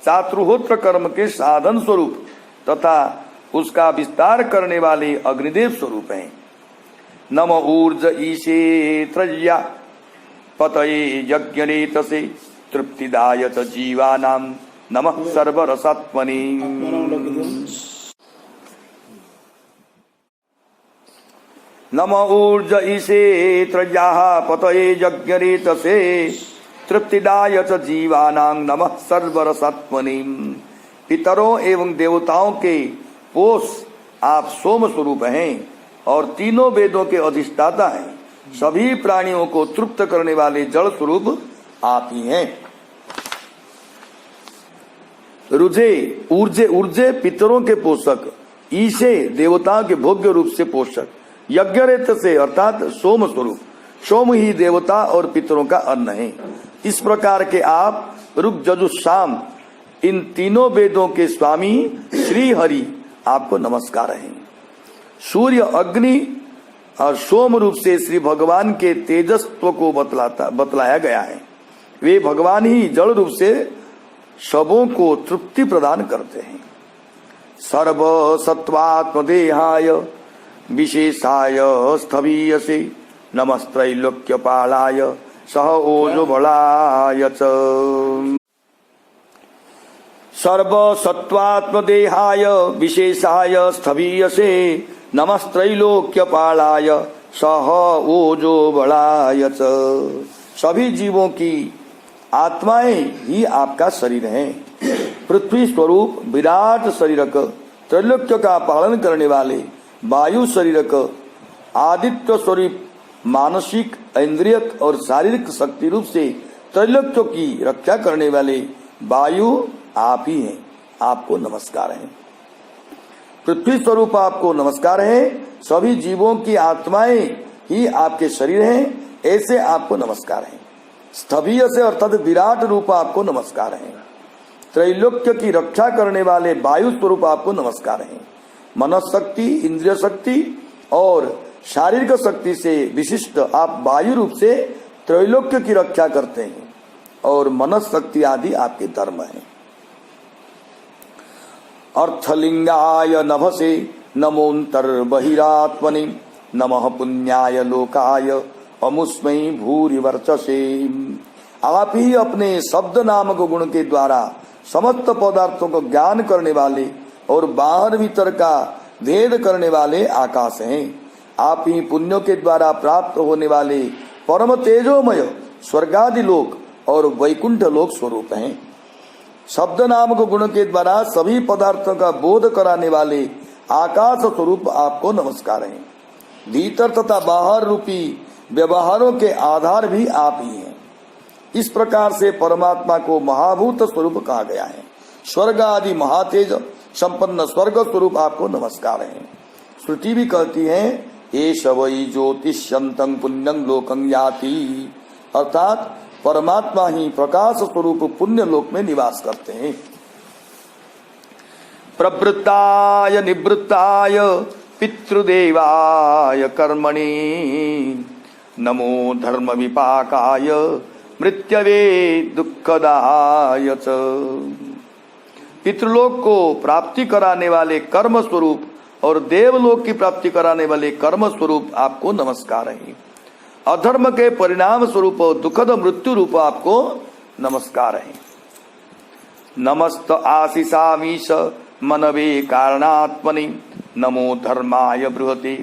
चातुर्होत्र कर्म के साधन स्वरूप तथा उसका विस्तार करने वाले अग्निदेव स्वरूप हैं। नम ऊर्ज ईशे त्रय्या पतये यज्ञरेतसे तृप्तिदायत जीवानां नमः सर्वरसात्मनि। नम ऊर्ज ईशे त्रय्याः पतये यज्ञरेतसे तृप्तिदायत जीवानां नमः सर्वरसात्मनि। पितरों एवं देवताओं के पोष आप सोम स्वरूप हैं और तीनों वेदों के अधिष्ठाता हैं। सभी प्राणियों को तृप्त करने वाले जल स्वरूप आप ही हैं। रुजे ऊर्जे ऊर्जे पितरों के पोषक, ईशे देवताओं के भोग्य रूप से पोषक, यज्ञरेत से अर्थात सोम स्वरूप, सोम ही देवता और पितरों का अन्न है। इस प्रकार के आप ऋग यजुः साम इन तीनों वेदों के स्वामी श्री हरि आपको नमस्कार है। सूर्य अग्नि और सोम रूप से श्री भगवान के तेजस्व को बतलाया गया है। वे भगवान ही जल रूप से सबों को तृप्ति प्रदान करते हैं। सर्व सत्वात्मदेहाय विशेषाय स्थवीयसे नमस्त्रैलोक्यपालाय सह ओजोबलाय च। सर्व सत्वात्मदेहाय विशेषाय स्थवीयसे नमस्त्रैलोक्यपालाय सह ओजोबलाय च। सभी जीवों की आत्माएं ही आपका शरीर हैं। पृथ्वी स्वरूप विराट शरीरक त्रैलोक्य का पालन करने वाले वायु शरीरक आदित्य स्वरूप मानसिक इंद्रियक और शारीरिक शक्ति रूप से त्रैलोक्य की रक्षा करने वाले वायु आप ही हैं। आपको नमस्कार है। पृथ्वी स्वरूप आपको नमस्कार है। सभी जीवों की आत्माएं ही आपके शरीर हैं, ऐसे आपको नमस्कार है। स्थवीय से अर्थात विराट रूप आपको नमस्कार है। त्रैलोक्य की रक्षा करने वाले वायु स्वरूप आपको नमस्कार है। मनशक्ति, इंद्रिय शक्ति और शारीरिक शक्ति से विशिष्ट आप वायु रूप से त्रैलोक्य की रक्षा करते हैं और मनशक्ति आदि आपके धर्म है। अर्थलिंगाय नभसे नमोन्तर बहिरात्मनि नमः पुण्याय लोकाय अमुस्मै भूरि वर्चसे। आप ही अपने शब्द नामक गुण के द्वारा समस्त पदार्थों को ज्ञान करने वाले और बाहर भीतर का भेद करने वाले आकाश हैं। आप ही पुण्यों के द्वारा प्राप्त होने वाले परम तेजोमय स्वर्गादि लोक और वैकुंठ लोक स्वरूप हैं। शब्द नामक गुण के द्वारा सभी पदार्थों का बोध कराने वाले आकाश स्वरूप आपको नमस्कार है। भीतर तथा बाहर रूपी व्यवहारों के आधार भी आप ही हैं। इस प्रकार से परमात्मा को महाभूत स्वरूप कहा गया है। स्वर्ग आदि महातेज संपन्न स्वर्ग स्वरूप आपको नमस्कार है। श्रुति भी कहती है एष वै ज्योतिष्यंतं पुण्यं लोकं याति, अर्थात परमात्मा ही प्रकाश स्वरूप पुण्य लोक में निवास करते हैं। प्रवृत्ताय निवृत्ताय पितृदेवाय कर्मणि नमो धर्म विपाकाय मृत्यवे दुःखदाय च। पितृलोक को प्राप्ति कराने वाले कर्म स्वरूप और देवलोक की प्राप्ति कराने वाले कर्म स्वरूप आपको नमस्कार है। अधर्म के परिणाम स्वरूप दुखद मृत्यु रूप आपको नमस्कार है। नमस्त आशीषामीश मनवे कारणात्मनि नमो धर्माय बृहते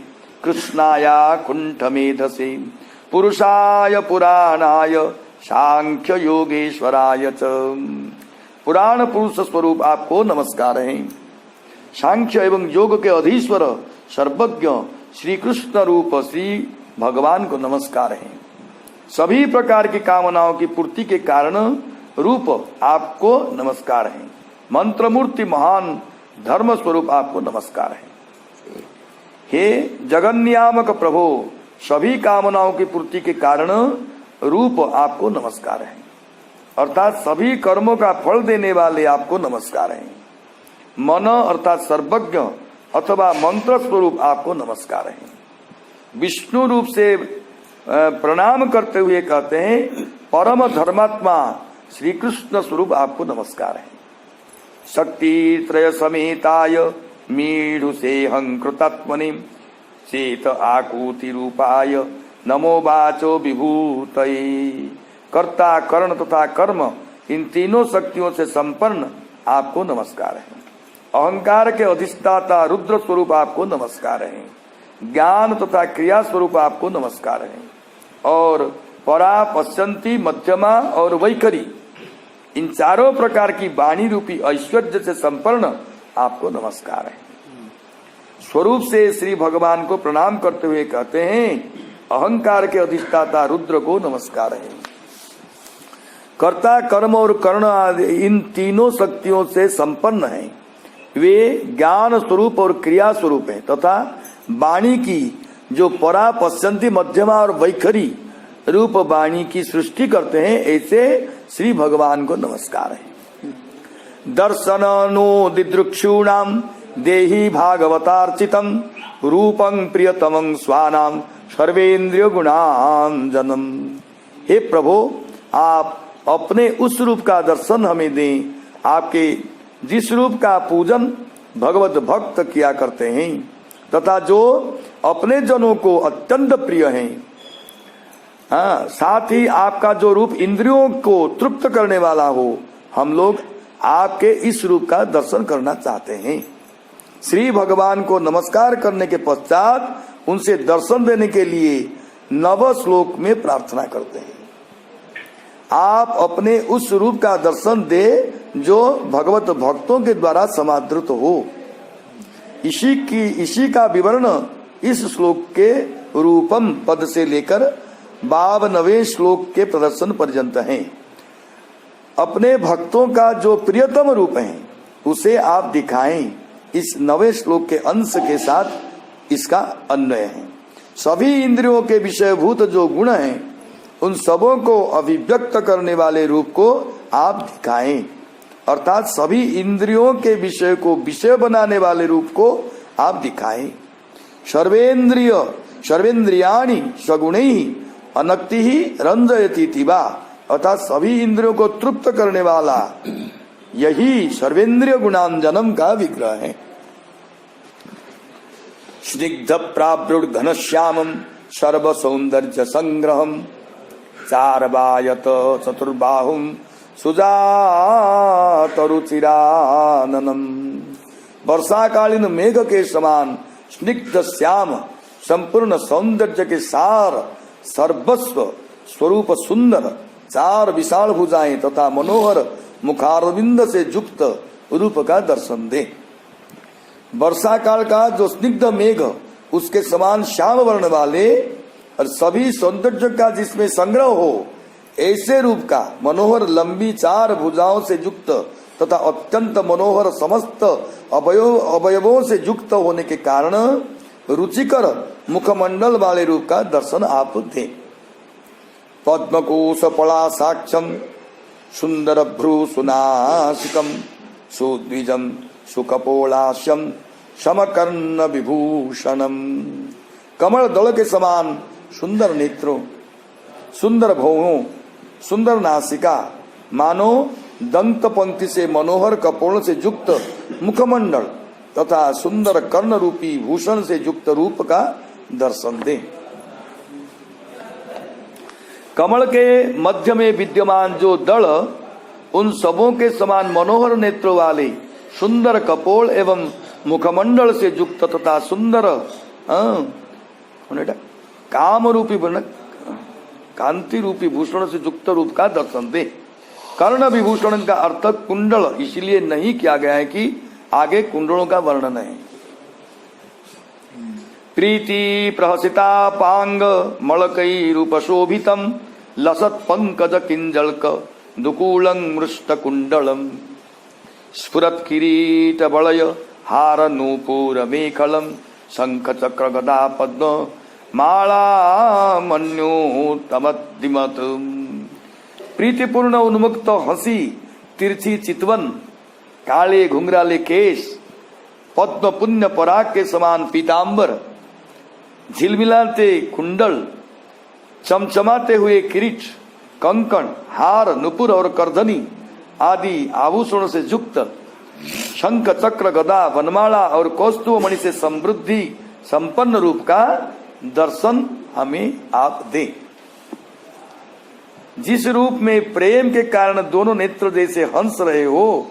कृष्णाया कुंठमेधसे पुरुषाय पुराणाय सांख्य योगेश्वराय च। पुराण पुरुष स्वरूप आपको नमस्कार है। सांख्य एवं योग के अधीश्वर सर्वज्ञ श्री कृष्ण रूप श्री भगवान को नमस्कार है। सभी प्रकार की कामनाओं की पूर्ति के कारण रूप आपको नमस्कार है। मंत्र मूर्ति महान धर्म स्वरूप आपको नमस्कार है। हे जगन्नियामक प्रभो, सभी कामनाओं की पूर्ति के कारण रूप आपको नमस्कार है, अर्थात सभी कर्मों का फल देने वाले आपको नमस्कार है। मन अर्थात सर्वज्ञ अथवा मंत्र स्वरूप आपको नमस्कार है। विष्णु रूप से प्रणाम करते हुए कहते हैं परम धर्मात्मा श्री कृष्ण स्वरूप आपको नमस्कार है। शक्ति त्रय समेताय मीढुसेहं कृतात्मनि चेत आकुति रूपाय नमो वाचो विभूतये। कर्ता कर्ण तथा कर्म इन तीनों शक्तियों से संपन्न आपको नमस्कार है। अहंकार के अधिष्ठाता रुद्र स्वरूप आपको नमस्कार है। ज्ञान तथा क्रिया स्वरूप आपको नमस्कार है। और परा पश्यंती मध्यमा और वैखरी इन चारों प्रकार की वाणी रूपी ऐश्वर्य से संपन्न आपको नमस्कार है। स्वरूप से श्री भगवान को प्रणाम करते हुए कहते हैं अहंकार के अधिष्ठाता रुद्र को नमस्कार है। कर्ता कर्म और कर्ण आदि इन तीनों शक्तियों से संपन्न है। वे ज्ञान स्वरूप और क्रिया स्वरूप है तथा वाणी की जो परा पश्यंती मध्यमा और वैखरी रूप वाणी की सृष्टि करते हैं, ऐसे श्री भगवान को नमस्कार है। दर्शनो दिदृक्षूणाम देहि भागवतार्चितम रूपं प्रियतमं स्वानाम सर्वेन्द्रिय गुणांजनम। हे प्रभु, आप अपने उस रूप का दर्शन हमें दें, आपके जिस रूप का पूजन भगवत भक्त किया करते हैं तथा जो अपने जनों को अत्यंत प्रिय हैं। साथ ही आपका जो रूप इंद्रियों को तृप्त करने वाला हो, हम लोग आपके इस रूप का दर्शन करना चाहते हैं। श्री भगवान को नमस्कार करने के पश्चात उनसे दर्शन देने के लिए नव श्लोक में प्रार्थना करते हैं। आप अपने उस रूप का दर्शन दे जो भगवत भक्तों के द्वारा समादृत हो। इसी का विवरण इस श्लोक के रूपम पद से लेकर 52वें श्लोक के प्रदर्शन पर्यंत है। अपने भक्तों का जो प्रियतम रूप है उसे आप दिखाएं, इस 9वें श्लोक के अंश के साथ इसका अन्वय है। सभी इंद्रियों के विषयभूत जो गुण हैं उन सबों को अभिव्यक्त करने वाले रूप को आप दिखाएं, अर्थात सभी इंद्रियों के विषय को विषय बनाने वाले रूप को आप दिखाएं। सर्वेन्द्रियाणि सगुणैः अनक्ति ही रंजयति तिवा, अर्थात सभी इंद्रियों को तृप्त करने वाला यही सर्वेन्द्रिय गुणांजनम का विग्रह है। स्निग्ध प्रावृढ़ घनश्यामम सर्व सौंदर्य संग्रहम चारवायत चतुर्बाहुम सुजातरुचिराननम। वर्षाकालीन मेघ के समान स्निग्ध श्याम संपूर्ण सौंदर्य के सार सर्वस्व स्वरूप सुंदर चार विशाल भुजाएं तथा मनोहर मुखारविंद से युक्त रूप का दर्शन दे। वर्षा काल का जो स्निग्ध मेघ उसके समान श्याम वर्ण वाले और सभी सौंदर्य का जिसमें संग्रह हो ऐसे रूप का मनोहर लंबी चार भुजाओं से युक्त तथा अत्यंत मनोहर समस्त अवयवों से युक्त होने के कारण रुचिकर मुखमंडल वाले रूप का दर्शन आप दें। पद्मकोश पला साक्षम सुंदर भ्रू सुनासिकम सुद्विजम सुकपोलास्यम समकर्ण विभूषणम। कमल दल के समान सुंदर नेत्रों, सुंदर भौहों, सुंदर नासिका, मानो दंत पंक्ति से मनोहर कपोल से युक्त मुखमंडल तथा सुंदर कर्ण रूपी भूषण से युक्त रूप का दर्शन दें। कमल के मध्य में विद्यमान जो दल उन सबों के समान मनोहर नेत्रों वाले सुंदर कपोल एवं मुखमंडल से युक्त तथा सुंदर काम रूपी कांति रूपी भूषण से युक्त रूप का दर्शन दे। कर्ण विभूषण का अर्थ कुंडल इसलिए नहीं किया गया है कि आगे कुंडलों का वर्णन है। प्रीति प्रहसिता पांग मलकई रूप शोभितम लसत पंकज किंजल्क दुकूलं मृष्ट कुंडलम स्फुरत किरीट बलय हार नूपुर मेखलम शंख चक्र गदा पद्म माला मन्योतमद्दिमत। प्रीतिपूर्ण उन्मुक्त हंसी, तिरछी चितवन, काले घुंघराले केश, पद्म पुण्य पराग के समान पीतांबर, झिलमिलाते कुंडल, चमचमाते हुए किरीट, कंकण, हार, नुपुर और करधनी आदि आभूषणों से युक्त शंख चक्र गदा वनमाला और कौस्तुभ मणि से समृद्धि संपन्न रूप का दर्शन हमें आप दें। जिस रूप में प्रेम के कारण दोनों नेत्र जैसे हंस रहे हो,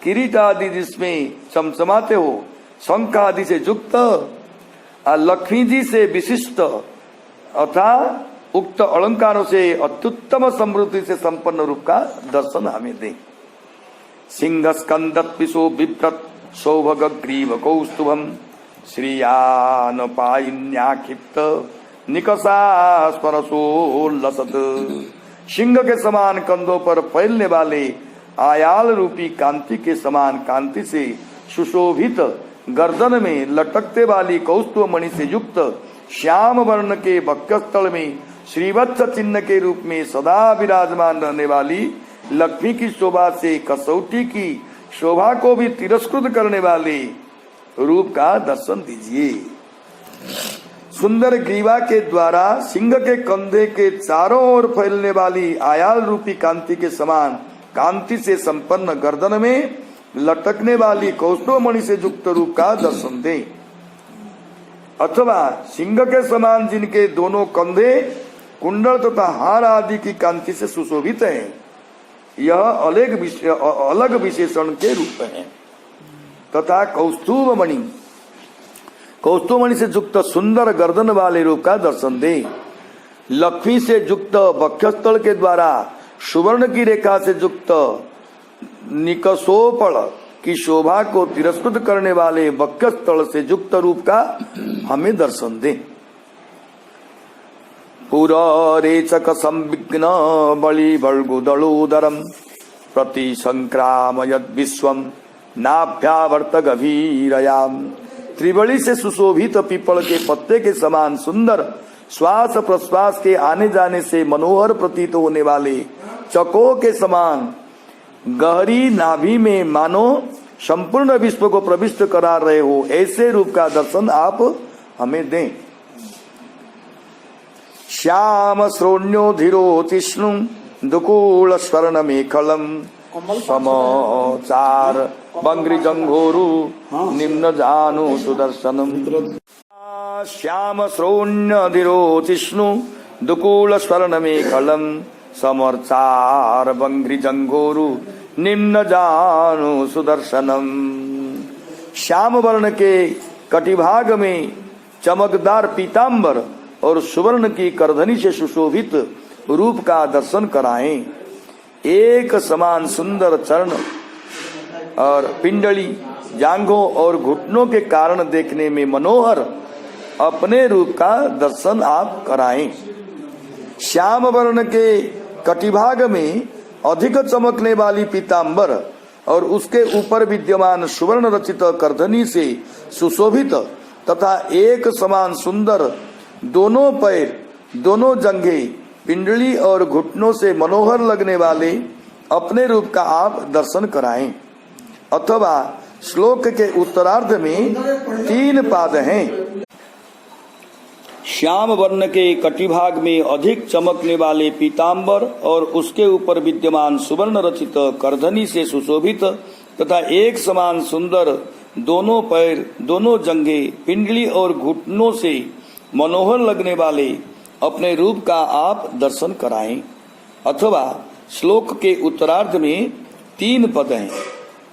किरीट आदि जिसमें चमचमाते हो, शंख आदि से युक्त, लक्ष्मी जी से विशिष्ट अथा उक्त अलंकारों से अत्युत्तम समृद्धि से संपन्न रूप का दर्शन हमें दे। सिंह स्कंदत पिशो बिभ्रत सौभग ग्रीव कौस्तुभम श्रियान पाइन्याक्षिप्त निकषा स्परसोल्लसत। सिंह के समान कंधों पर फैलने वाले आयाल रूपी कांति के समान कांति से सुशोभित गर्दन में लटकते वाली कौस्तुभ मणि से युक्त श्याम वर्ण के वक्षस्थल में श्रीवत्स चिन्ह के रूप में सदा विराजमान रहने वाली लक्ष्मी की शोभा से कसौटी की शोभा को भी तिरस्कृत करने वाले रूप का दर्शन दीजिए। सुंदर ग्रीवा के द्वारा सिंह के कंधे के चारों ओर फैलने वाली आयाल रूपी कांति के समान कांति से संपन्न गर्दन में लटकने वाली कौस्तुभ मणि से युक्त रूप का दर्शन दे। अथवा सिंह के समान जिनके दोनों कंधे कुंडल तथा हार आदि की कांति से सुशोभित हैं, यह अलग विशेषण के रूप हैं। तथा कौस्तुभ मणि से युक्त सुंदर गर्दन वाले रूप का दर्शन दे। लक्ष्मी से युक्त वक्षस्थल के द्वारा सुवर्ण की रेखा से युक्त निकषोपड़ की शोभा को तिरस्कृत करने वाले वक्षस्थल से युक्त रूप का हमें दर्शन दे। पुररेचक संविघ्न बलि बल्गुदलोदरम प्रति संक्रामयद विश्वम नाभ्यावर्त गभीरयाम। त्रिबली से सुशोभित पीपल के पत्ते के समान सुंदर, श्वास प्रश्वास के आने जाने से मनोहर प्रतीत होने वाले चकों के समान गहरी नाभि में मानो संपूर्ण विश्व को प्रविष्ट करा रहे हो, ऐसे रूप का दर्शन आप हमें दें। श्याम श्रोण्यो धीरो तिष्णु दुकूल स्वर्ण मेखलम समाचार बंग्री जंघोरु निम्न जानु सुदर्शनम। श्याम श्रोण्य धीरो तिष्णु दुकूल स्वर्ण मेखलम समर्चार बंग्री जंघोरु निम्न जानु सुदर्शनम। श्याम वर्ण के कटिभाग में चमकदार पीतांबर और सुवर्ण की करधनी से सुशोभित रूप का दर्शन कराएं। एक समान सुंदर चरण और पिंडली जांघों और घुटनों के कारण देखने में मनोहर अपने रूप का दर्शन आप कराएं। श्याम वर्ण के कटिभाग में अधिक चमकने वाली पीतांबर और उसके ऊपर विद्यमान सुवर्ण रचित करधनी से सुशोभित तथा एक समान सुंदर दोनों पैर, दोनों जंघे, पिंडली और घुटनों से मनोहर लगने वाले अपने रूप का आप दर्शन कराएं। अथवा श्लोक के उत्तरार्ध में 3 पाद हैं। श्याम वर्ण के कटिभाग में अधिक चमकने वाले पीतांबर और उसके ऊपर विद्यमान सुवर्ण रचित करधनी से सुशोभित तथा एक समान सुंदर दोनों पैर, दोनों जंघे, पिंडली और घुटनों से मनोहर लगने वाले अपने रूप का आप दर्शन कराएं। अथवा श्लोक के उत्तरार्ध में 3 पद हैं।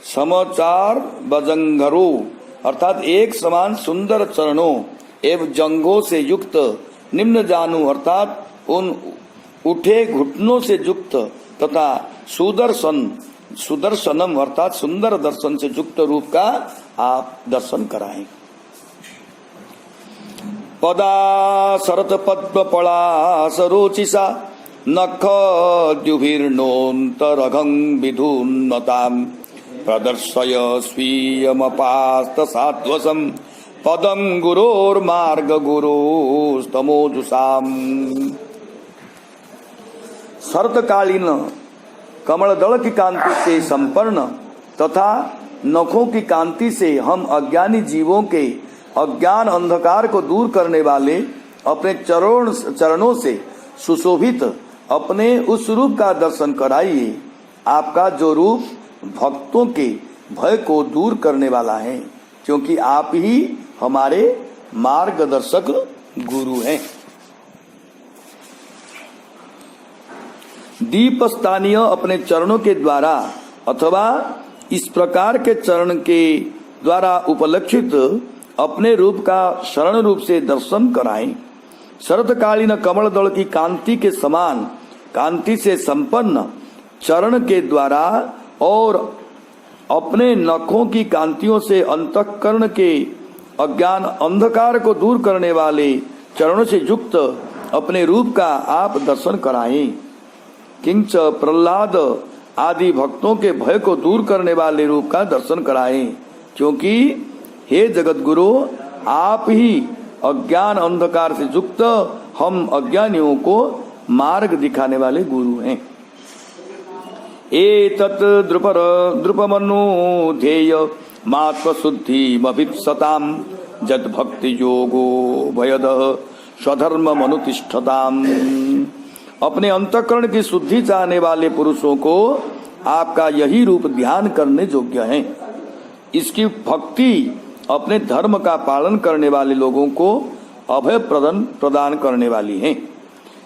समाचार बजंगरो अर्थात एक समान सुंदर चरणों एवं जंघों से युक्त, निम्न जानु अर्थात उन उठे घुटनों से युक्त तथा सुदर्शनम अर्थात सुंदर दर्शन से युक्त रूप का आप दर्शन कराएं। पदा शरत पद्म पड़ा सरोचिसा नख द्युभिर्नोन्तरघं विधुन्नताम् प्रदर्शय स्वीयमपास्त सात्वसम् पदम गुरोर्मार्ग गुरोस्तमोजुषाम। शरतकालीन कमल दल की कांति से संपन्न तथा नखों की कांति से हम अज्ञानी जीवों के अज्ञान अंधकार को दूर करने वाले अपने चरणों से सुशोभित अपने उस रूप का दर्शन कराइए, आपका जो रूप भक्तों के भय को दूर करने वाला है, क्योंकि आप ही हमारे मार्गदर्शक गुरु हैं। दीप स्थानीय अपने चरणों के द्वारा अथवा इस प्रकार के चरण के द्वारा उपलक्षित अपने रूप का शरण रूप से दर्शन कराएं। शरतकालीन कमल दल की कांति के समान कांति से संपन्न चरण के द्वारा और अपने नखों की कांतियों से अंतःकरण के अज्ञान अंधकार को दूर करने वाले चरणों से युक्त अपने रूप का आप दर्शन कराएं। किंच प्रहलाद आदि भक्तों के भय को दूर करने वाले रूप का दर्शन कराएं, क्योंकि हे जगत गुरु आप ही अज्ञान अंधकार से युक्त हम अज्ञानियों को मार्ग दिखाने वाले गुरु हैं। एतत् द्रुपमनु ध्येय मात्व शुद्धि मभिप्सताम जद भक्ति योगो भयद स्वधर्म मनुतिष्ठताम। अपने अंतःकरण की शुद्धि चाहने वाले पुरुषों को आपका यही रूप ध्यान करने योग्य है। इसकी भक्ति अपने धर्म का पालन करने वाले लोगों को अभय प्रदान करने वाली है।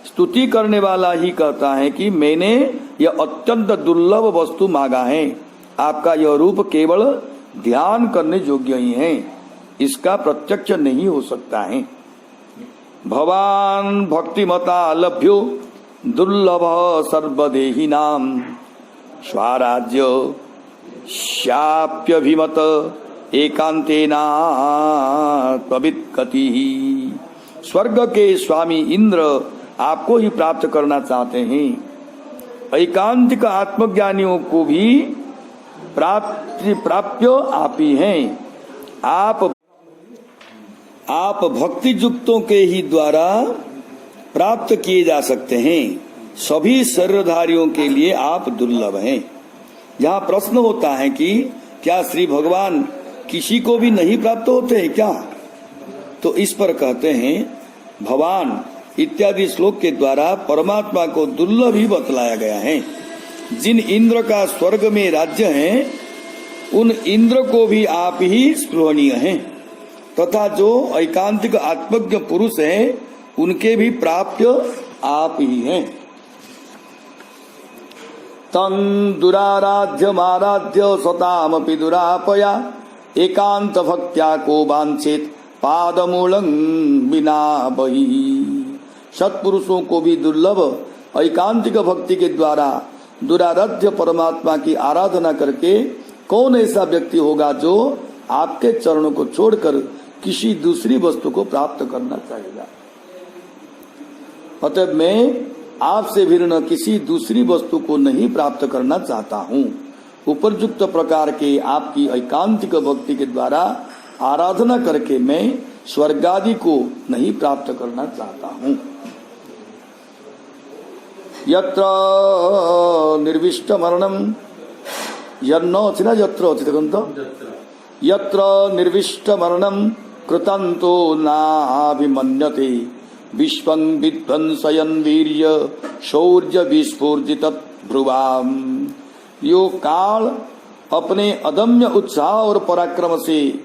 स्तुति करने वाला ही कहता है कि मैंने यह अत्यंत दुर्लभ वस्तु मांगा है, आपका यह रूप केवल ध्यान करने योग्य ही है, इसका प्रत्यक्ष नहीं हो सकता है। भवान भक्तिमता लभ्यो दुर्लभ सर्वदेहिनाम स्वाराज्य शाप्यभिमत एकांतेना त्ववित्कति। स्वर्ग के स्वामी इंद्र आपको ही प्राप्त करना चाहते हैं। एकांतिक आत्मज्ञानियों को भी प्राप्य आप ही हैं। आप भक्ति युक्तों के ही द्वारा प्राप्त किए जा सकते हैं। सभी शरीरधारियों के लिए आप दुर्लभ हैं। यहाँ प्रश्न होता है कि क्या श्री भगवान किसी को भी नहीं प्राप्त होते हैं क्या? तो इस पर कहते हैं भगवान इत्यादि श्लोक के द्वारा परमात्मा को दुर्लभ ही बतलाया गया है। जिन इंद्र का स्वर्ग में राज्य है उन इंद्र को भी आप ही स्पृहणीय हैं, तथा जो एकांतिक आत्मज्ञ पुरुष हैं उनके भी प्राप्य आप ही हैं। तं दुराराध्यमाराध्य सतामपि दुरापया एकांत भक्त्या को वांछेत पादमूलं विना बही। सत्पुरुषों को भी दुर्लभ एकांतिक भक्ति के द्वारा दुराराध्य परमात्मा की आराधना करके कौन ऐसा व्यक्ति होगा जो आपके चरणों को छोड़कर किसी दूसरी वस्तु को प्राप्त करना चाहेगा। अतः मैं आपसे भिन्न किसी दूसरी वस्तु को नहीं प्राप्त करना चाहता हूँ। उपरयुक्त प्रकार के आपकी एकांतिक भक्ति के द्वारा आराधना करके मैं स्वर्गादि को नहीं प्राप्त करना चाहता हूँ। यत्र निर्विष्ट मरणम यन्न अछि ना यत्र अछि देखंतो यत्र निर्विष्ट मरणम कृतंतो नाभिमन्यते विश्वं विध्वंसयन् वीर्य शौर्य विस्फूर्जित भ्रुवाम। यो काल अपने अदम्य उत्साह और पराक्रम से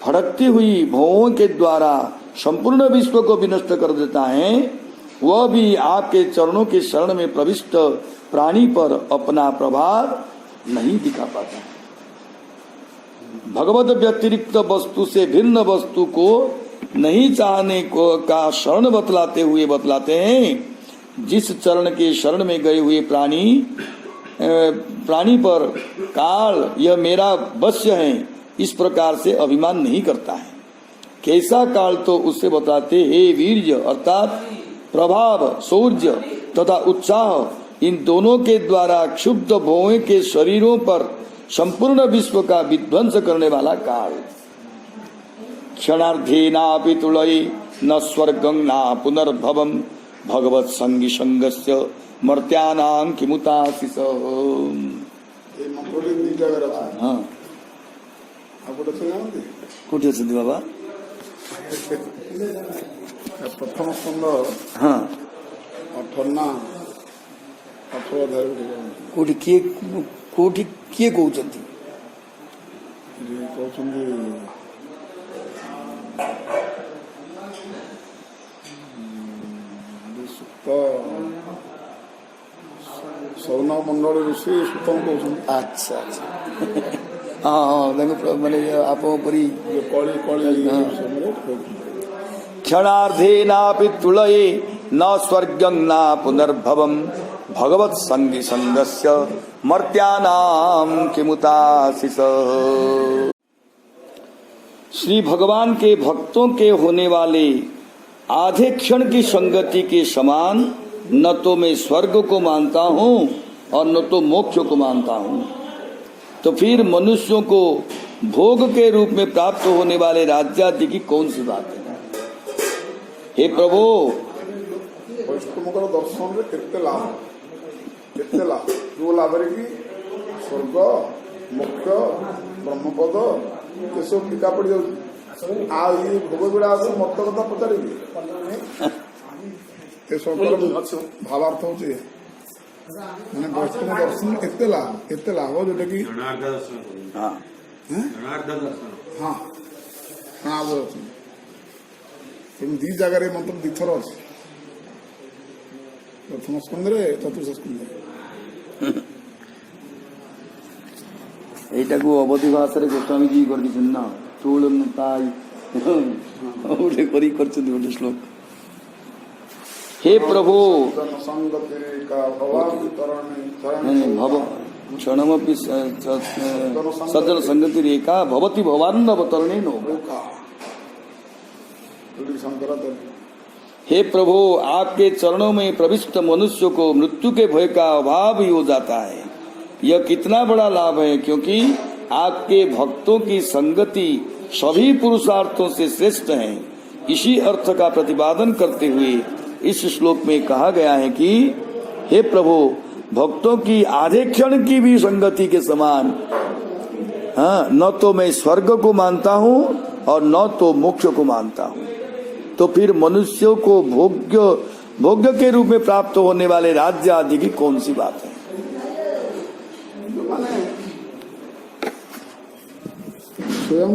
भड़कती हुई भौं के द्वारा संपूर्ण विश्व को विनष्ट कर देता है, वह भी आपके चरणों के शरण में प्रविष्ट प्राणी पर अपना प्रभाव नहीं दिखा पाता। भगवत व्यतिरिक्त वस्तु से भिन्न वस्तु को नहीं चाहने को का शरण बतलाते हुए बतलाते हैं। जिस चरण के शरण में गए हुए प्राणी पर काल यह मेरा वश्य है इस प्रकार से अभिमान नहीं करता है। कैसा काल तो उससे बताते हे वीर्य अर्थात प्रभाव शौर्य तथा उत्साह इन दोनों के द्वारा क्षुब्ध भौएं के शरीरों पर संपूर्ण विश्व का विध्वंस करने वाला काल। क्षणार्धेनापि तुलये न स्वर्गं न पुनर्भवम् भगवत संगी संगस्य मर्त्यानां किमुताशिष। हाँ कोठी अछंती बाबा प्रथम स्कंद हाँ 18 कोठी किए कहउचंती सौन मंडल ऋषि सुतम कहते। अच्छा अच्छा हाँ हाँ मैंने आप परी क्षणार्धेनापि तुलये न स्वर्गं न पुनर्भवम् भगवत संगी संगस्य मर्त्यानां किमुताशिष। श्री भगवान के भक्तों के होने वाले आधे क्षण की संगति के समान न तो मैं स्वर्ग को मानता हूँ और न तो मोक्ष को मानता हूँ। तो फिर मनुष्यों को भोग के रूप में प्राप्त होने वाले राज्यादि की कौन सी बात है? हे प्रभु वैष्णव दर्शन में कितने लाभ जो लाभ है कि स्वर्ग मोक्ष ब्रह्मपद ये सब टीका पड़ जाऊँ आ ये भोग गुड़ा मत कथा पचारि भावार्थ हो मैंने वैष्णव दर्शन केते लाभ जोटा कि हाँ दी जगार मंत्र दिथर अच्छे प्रथम स्कंद चतुर्थ स्कंद এইটাকু অবধি ভাষাରେ গোস্বামী জি କରିଦେଇଛନ୍ତି ନା ଚୋଳ ତାଇ ଗୋଟେ କରି କରିଛନ୍ତି ଗୋଟେ ଶ୍ଲୋକ। हे प्रभु क्षणमपि सज्जन संगति रेखा भवती भवान अवतरणे नो। शंकर हे प्रभु, आपके चरणों में प्रविष्ट मनुष्य को मृत्यु के भय का अभाव ही हो जाता है। यह कितना बड़ा लाभ है, क्योंकि आपके भक्तों की संगति सभी पुरुषार्थों से श्रेष्ठ है। इसी अर्थ का प्रतिपादन करते हुए इस श्लोक में कहा गया है कि हे प्रभु, भक्तों की आधे क्षण की भी संगति के समान, हाँ, न तो मैं स्वर्ग को मानता हूँ और न तो मोक्ष को मानता हूँ। तो फिर मनुष्यों को भोग्य के रूप में प्राप्त होने वाले राज्य आदि की कौन सी बात है। माने स्वयं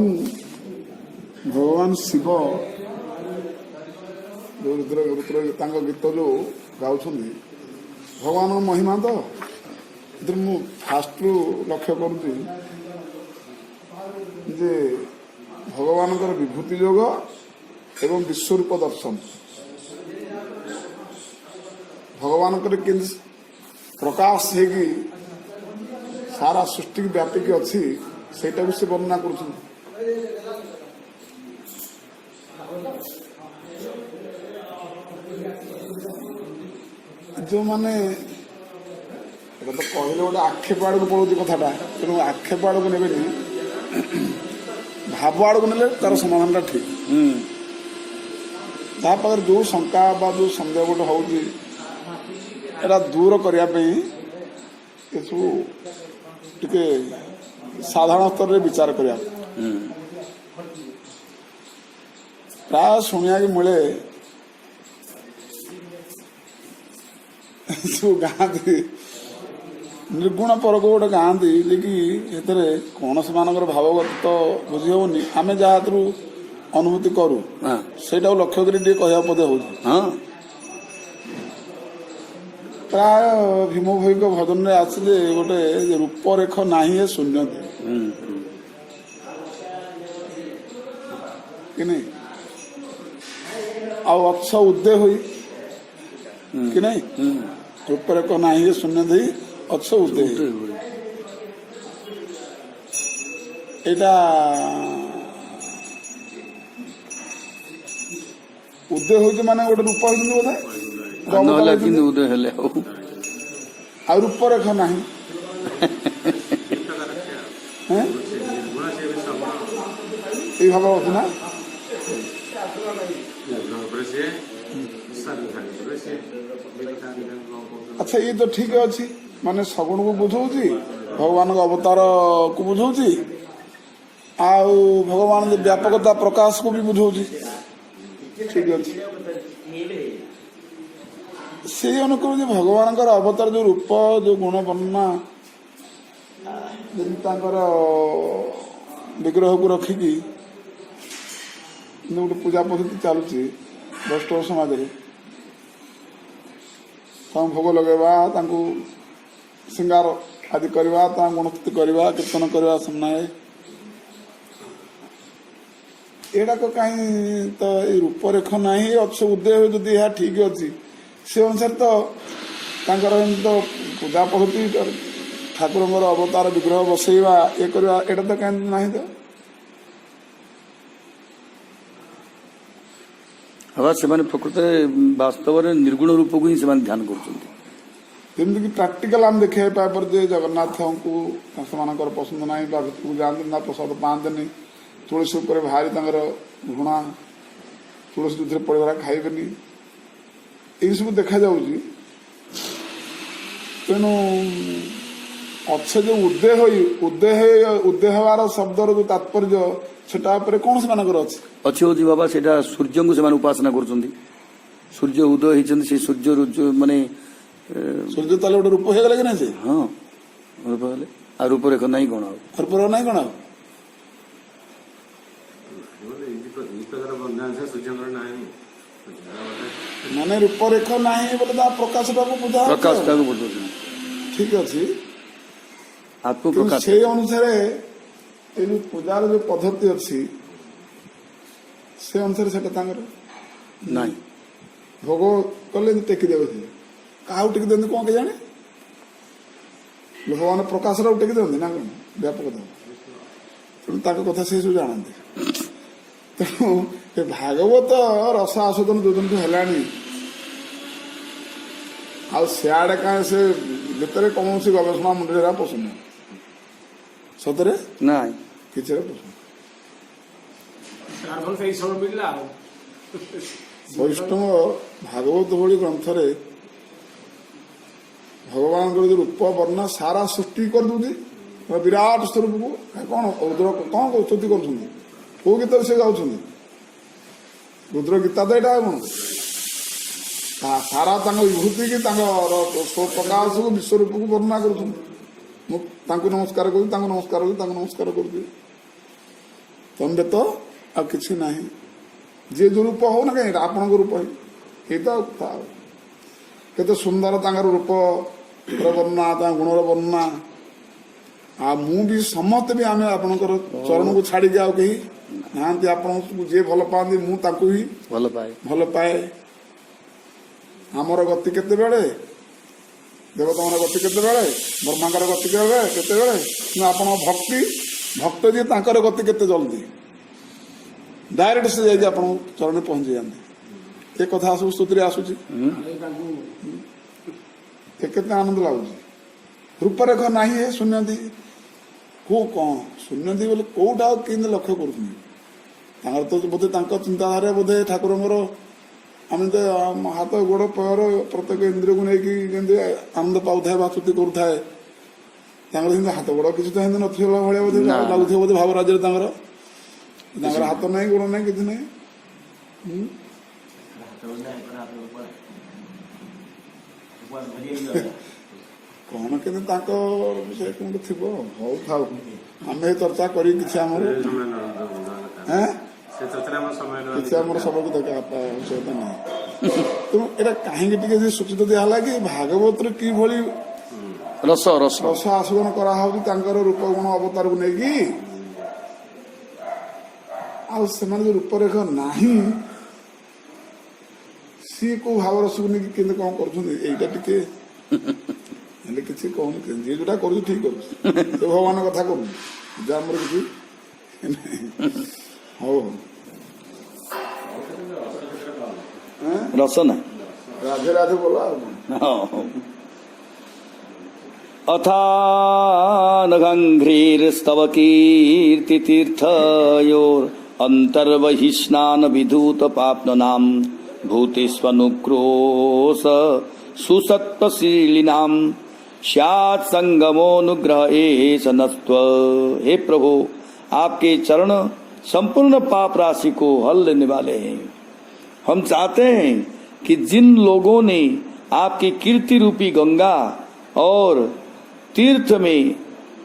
भगवान शिव जो रुद्र गीत जो गाउछन्ति भगवान महिमा तो मु फास्ट लक्ष्य करुच्ची जे भगवान विभूति योग एवं विश्वरूप दर्शन भगवान प्रकाश है कि सारा सृष्टि व्यापिक अच्छी से वर्णना कर जो माने तो कहले गोटे आक्षेप आड़ को पड़ोसी कथाटा तेणु आक्षेप आड़ को ने भाव आड़ को ने तार समाधान ठीक तापर जो शंका बा जो संदेह गोटे हो दूर करने टे साधारण स्तर में विचार करा प्राय शुणा मिले जो गाँति निर्गुण परक गोटे गाँति कि कौन से भावगत तो बुझी हेनी आम जहाँ अनुभूति करू से लक्ष्य कर कह पदे हो प्राय भीम भाई भजन में आसिले गोटे रूपरेख नहीं शून्य कि नहीं आक्ष उदय हुई कि नहीं रूपरेख नहीं शून्य दे अक्ष उदय उदय हो माने गोटे रूप बोधे उदय हेले आ रूपरेख नहीं ये भाव होती ना अच्छा ये तो ठीक अच्छी माने सगुण को बुझाऊँ भगवान अवतार को बुझाऊँ आउ भगवान व्यापकता प्रकाश को भी बुझाऊँ ठीक अच्छे से अनुकूल जो भगवान अवतार जो रूप जो गुण वर्णना विग्रह को रखिकी गोटे पूजा पद्धति चलुची वैष्णव समाज भोग लगेवा श्रृंगार आदि करवा गुणस्तुति करवा कीर्तन करवा सामने एटा तो कहीं तो रूपरेख नहीं अच्छे उदय जदि यह ठीक अच्छी से अनुसार तो तो पूजा पद्धति ठाकुर अवतार विग्रह बसैवा ये करवा एटा तो कहीं नहीं तो हाँ से प्रकृत वास्तव निर्गुण रूप को ही ध्यान कर प्राक्टिकल आम देखा पापर जे जगन्नाथ को पसंद ना भितर को जाते ना प्रसाद पाते तुलसी उपर भारी घृणा तुलसी दूध पड़ा खाइबेनी यही सब देखा जाऊँगी तेणु अच्छे जो उदय हवार शब्दर जो तात्पर्य सेटा कौन से अच्छी अच्छी बाबा से सूर्य को उपासना कर सूर्य उदय होती से सूर्य माने सूर्य ताले गोटे रूप हो गला कि नहीं हाँ रूप हेले आ रूपरेख नहीं कौन रूपरेख नहीं कौन माने रूपरेख नहीं बोले प्रकाश बुझा प्रकाश बुझा ठीक अच्छे आपको से अनुसार ये पूजार जो पद्धति अच्छी से अनुसार से नहीं भोग कले टेकी देवे क्या टेकी देते कौन के जाने ଲୋକମାନେ ପ୍ରକାଶର ଟେକି ଦିଅନ୍ତି ନା କଣ ବ୍ୟାପକ ତେଣୁ ତାଙ୍କ କଥା ସେ ସବୁ ଜାଣନ୍ତି। ତେଣୁ ଏ ଭାଗବତ ରସ ଆସ୍ୱାଦନ ଯୋଉଦିନଠୁ ହେଲାଣି ଆଉ ସିଆଡେ କାହିଁ ସେ ଭିତରେ କୌଣସି ଗବେଷଣା ମୁଣ୍ଡରେ ହେରା ପସନ୍ଦ ନାହିଁ ସତରେ ନାଇଁ କିଛି ପସନ୍ଦ। ସେଇ ସମୟ ମିଳିଲା ଆଉ ବୈଷ୍ଣବ ଭାଗବତ ଭଳି ଗ୍ରନ୍ଥରେ ଭଗବାନଙ୍କର ଯୋଉ ରୂପ ବର୍ଣ୍ଣନା ସାରା ସୃଷ୍ଟି କରିଦଉଛି ବିରାଟ ସ୍ୱରୂପକୁ କଣ କଣ ସ୍ତୁତି କରୁଛନ୍ତି କୋଉ ଗୀତରେ ସେ ଗାଉଛନ୍ତି ରୁଦ୍ର ଗୀତା ତ ଏଇଟା କଣ ସାରା ତାଙ୍କ ବିଭୂତି କି ତାଙ୍କର ପ୍ରକାଶକୁ ବିଶ୍ୱରୂପକୁ ବର୍ଣ୍ଣନା କରୁଛନ୍ତି। ମୁଁ ତାଙ୍କୁ ନମସ୍କାର କରୁଛି ତାଙ୍କୁ ନମସ୍କାର କରୁଛି ତାଙ୍କୁ ନମସ୍କାର କରୁଛି ତମେ ତ ଆଉ କିଛି ନାହିଁ ଯିଏ ଯୋଉ ରୂପ ହଉ ନା କାହିଁକି ଆପଣଙ୍କ ରୂପ ହିଁ ଏଇତ ଆଉ କଥା ଆଉ କେତେ ସୁନ୍ଦର ତାଙ୍କର ରୂପର ବର୍ଣ୍ଣନା ତାଙ୍କ ଗୁଣର ବର୍ଣ୍ଣନା ଆଉ ମୁଁ ବି ସମସ୍ତେ ବି ଆମେ ଆପଣଙ୍କର ଚରଣକୁ ଛାଡିକି ଆଉ କେହି ନାହାନ୍ତି ଆପଣଙ୍କୁ ଯିଏ ଭଲ ପାଆନ୍ତି ମୁଁ ତାଙ୍କୁ ହିଁ ଭଲ ପାଏ। ଆମର ଗତି କେତେବେଳେ ଦେବତାଙ୍କର ଗତି କେତେବେଳେ ବ୍ରହ୍ମାଙ୍କର ଗତି କେତେବେଳେ କିନ୍ତୁ ଆପଣଙ୍କ ଭକ୍ତ ଯିଏ ତାଙ୍କର ଗତି କେତେ ଜଲ୍ଦି ଡାଇରେକ୍ଟ ସେ ଯାଇକି ଆପଣଙ୍କ ଚରଣରେ ପହଞ୍ଚି ଯାଆନ୍ତି। ଏ କଥା ସବୁ ସ୍ତୁତିରେ ଆସୁଛି କେତେ ଆନନ୍ଦ ଲାଗୁଛି। ରୂପରେଖ ନାହିଁ ଏ ଶୂନ୍ୟନ୍ତି କୋଉ କଣ ଶୂନ୍ୟନ୍ତି ବୋଲେ କୋଉଟା ଆଉ କେମିତି ଲକ୍ଷ୍ୟ କରୁଛନ୍ତି ତାଙ୍କର ତ ବୋଧେ ତାଙ୍କ ଚିନ୍ତାଧାରା ବୋଧେ ଠାକୁରଙ୍କର ଆମେ ତ ହାତ ଗୋଡ଼ ପୟର ପ୍ରତ୍ୟେକ ଇନ୍ଦ୍ରିୟକୁ ନେଇକି ଯେମିତି ଆନନ୍ଦ ପାଉଥାଏ ବା ସ୍ତୁତି କରୁଥାଏ ତାଙ୍କର ସେମିତି ହାତ ଗୋଡ଼ କିଛି ତ ଏମିତି ନଥିବା ଭଳିଆ ବୋଧେ ଲାଗୁଥିବ ବୋଧେ ଭାବ ରାଜ୍ୟରେ ତାଙ୍କର ହାତ ନାହିଁ ଗୋଡ଼ ନାହିଁ କିଛି ନାହିଁ। କଣ କେମିତି ତାଙ୍କ ବିଷୟ କେମିତି ଥିବ ହଉ ଥାଉ ଆମେ ଚର୍ଚ୍ଚା କରି କିଛି ଆମର କିଛି ଆମର ସବୁକୁ ଦେଖା ଆବଶ୍ୟକତା ନାହିଁ। ତେଣୁ ଏଇଟା କାହିଁକି ଟିକେ ସୂଚିତ ଦିଆହେଲା କି ଭାଗବତରେ କିଭଳି ରସ ଆସ୍ୱାଦନ କରାହଉଛି ତାଙ୍କର ରୂପ ଗୁଣ ଅବତାରକୁ ନେଇକି ଆଉ ସେମାନେ ଯୋଉ ରୂପରେଖ ନାହିଁ ସିଏ କୋଉ ଭାବ ରସକୁ ନେଇକି କେମିତି କଣ କରୁଛନ୍ତି ଏଇଟା ଟିକେ ହେଲେ କିଛି କହୁନି ଯିଏ ଯୋଉଟା କରୁଛି ଠିକ କରୁଛି ସେ ଭଗବାନ କଥା କରୁଛି ଯେ ଆମର କିଛି ହଉ ରସ ନା ରାଧେ ରାଧେ ବୋଲା ଆଉ अथानघ्रीस्तव कीर्तितीर्थयोर अंतर्बहि स्नान विधूत पाप्ननाम भूतेष्वनुक्रोश सुसत्वशीलिनाम स्यात् संगमोनुग्रह एष नस्त्व। हे प्रभु आपके चरण संपूर्ण पाप राशि को हल लेने वाले हैं। हम चाहते हैं कि जिन लोगों ने आपकी कीर्ति रूपी गंगा और तीर्थ में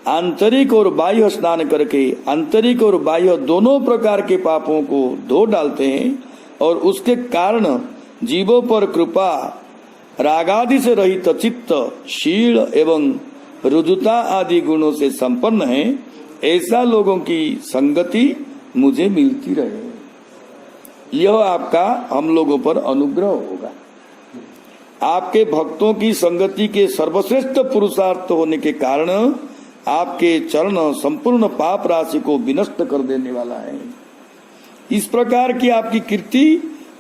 आंतरिक और बाह्य स्नान करके आंतरिक और बाह्य दोनों प्रकार के पापों को धो डालते हैं और उसके कारण जीवों पर कृपा रागादि से रहित चित्त शील एवं रुजुता आदि गुणों से संपन्न है, ऐसा लोगों की संगति मुझे मिलती रहे। यह आपका हम लोगों पर अनुग्रह होगा। आपके भक्तों की संगति के सर्वश्रेष्ठ पुरुषार्थ होने के कारण आपके चरण संपूर्ण पाप राशि को विनष्ट कर देने वाला है। इस प्रकार की आपकी कीर्ति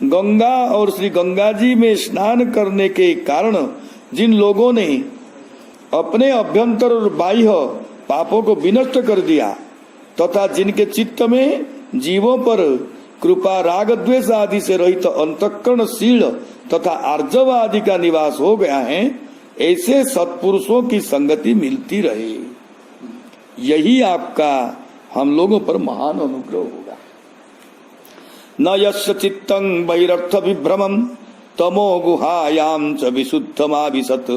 गंगा और श्री गंगा जी में स्नान करने के कारण जिन लोगों ने अपने अभ्यंतर और बाह्य पापों को विनष्ट कर दिया तथा जिनके चित्त में जीवों पर कृपा राग द्वेष आदि से रहित अंतःकरणशील तथा आर्जव आदि का निवास हो गया है, ऐसे सत्पुरुषों की संगति मिलती रहे। यही आपका हम लोगों पर महान अनुग्रह होगा। न यस्य चित्तं वैरर्थ विभ्रमं तमो गुहायां च विशुद्धमाविशत्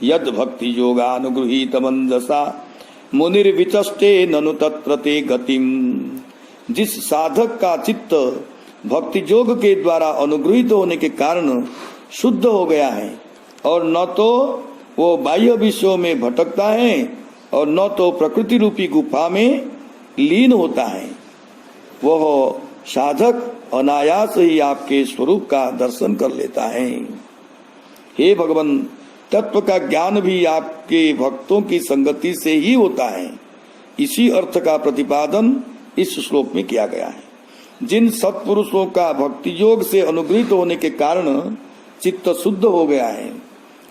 यद भक्ति योगानुगृहीत मंजसा मुनिर्विचष्टे ननु तत्र ते गतिम। जिस साधक का चित्त भक्ति योग के द्वारा अनुगृहित होने के कारण शुद्ध हो गया है और न तो वो बाह्य विषयों में भटकता है और न तो प्रकृति रूपी गुफा में लीन होता है, वह साधक अनायास ही आपके स्वरूप का दर्शन कर लेता है। हे भगवान, तत्व का ज्ञान भी आपके भक्तों की संगति से ही होता है। इसी अर्थ का प्रतिपादन इस श्लोक में किया गया है। जिन सत्पुरुषों का भक्ति योग से अनुग्रहित होने के कारण चित्त शुद्ध हो गया है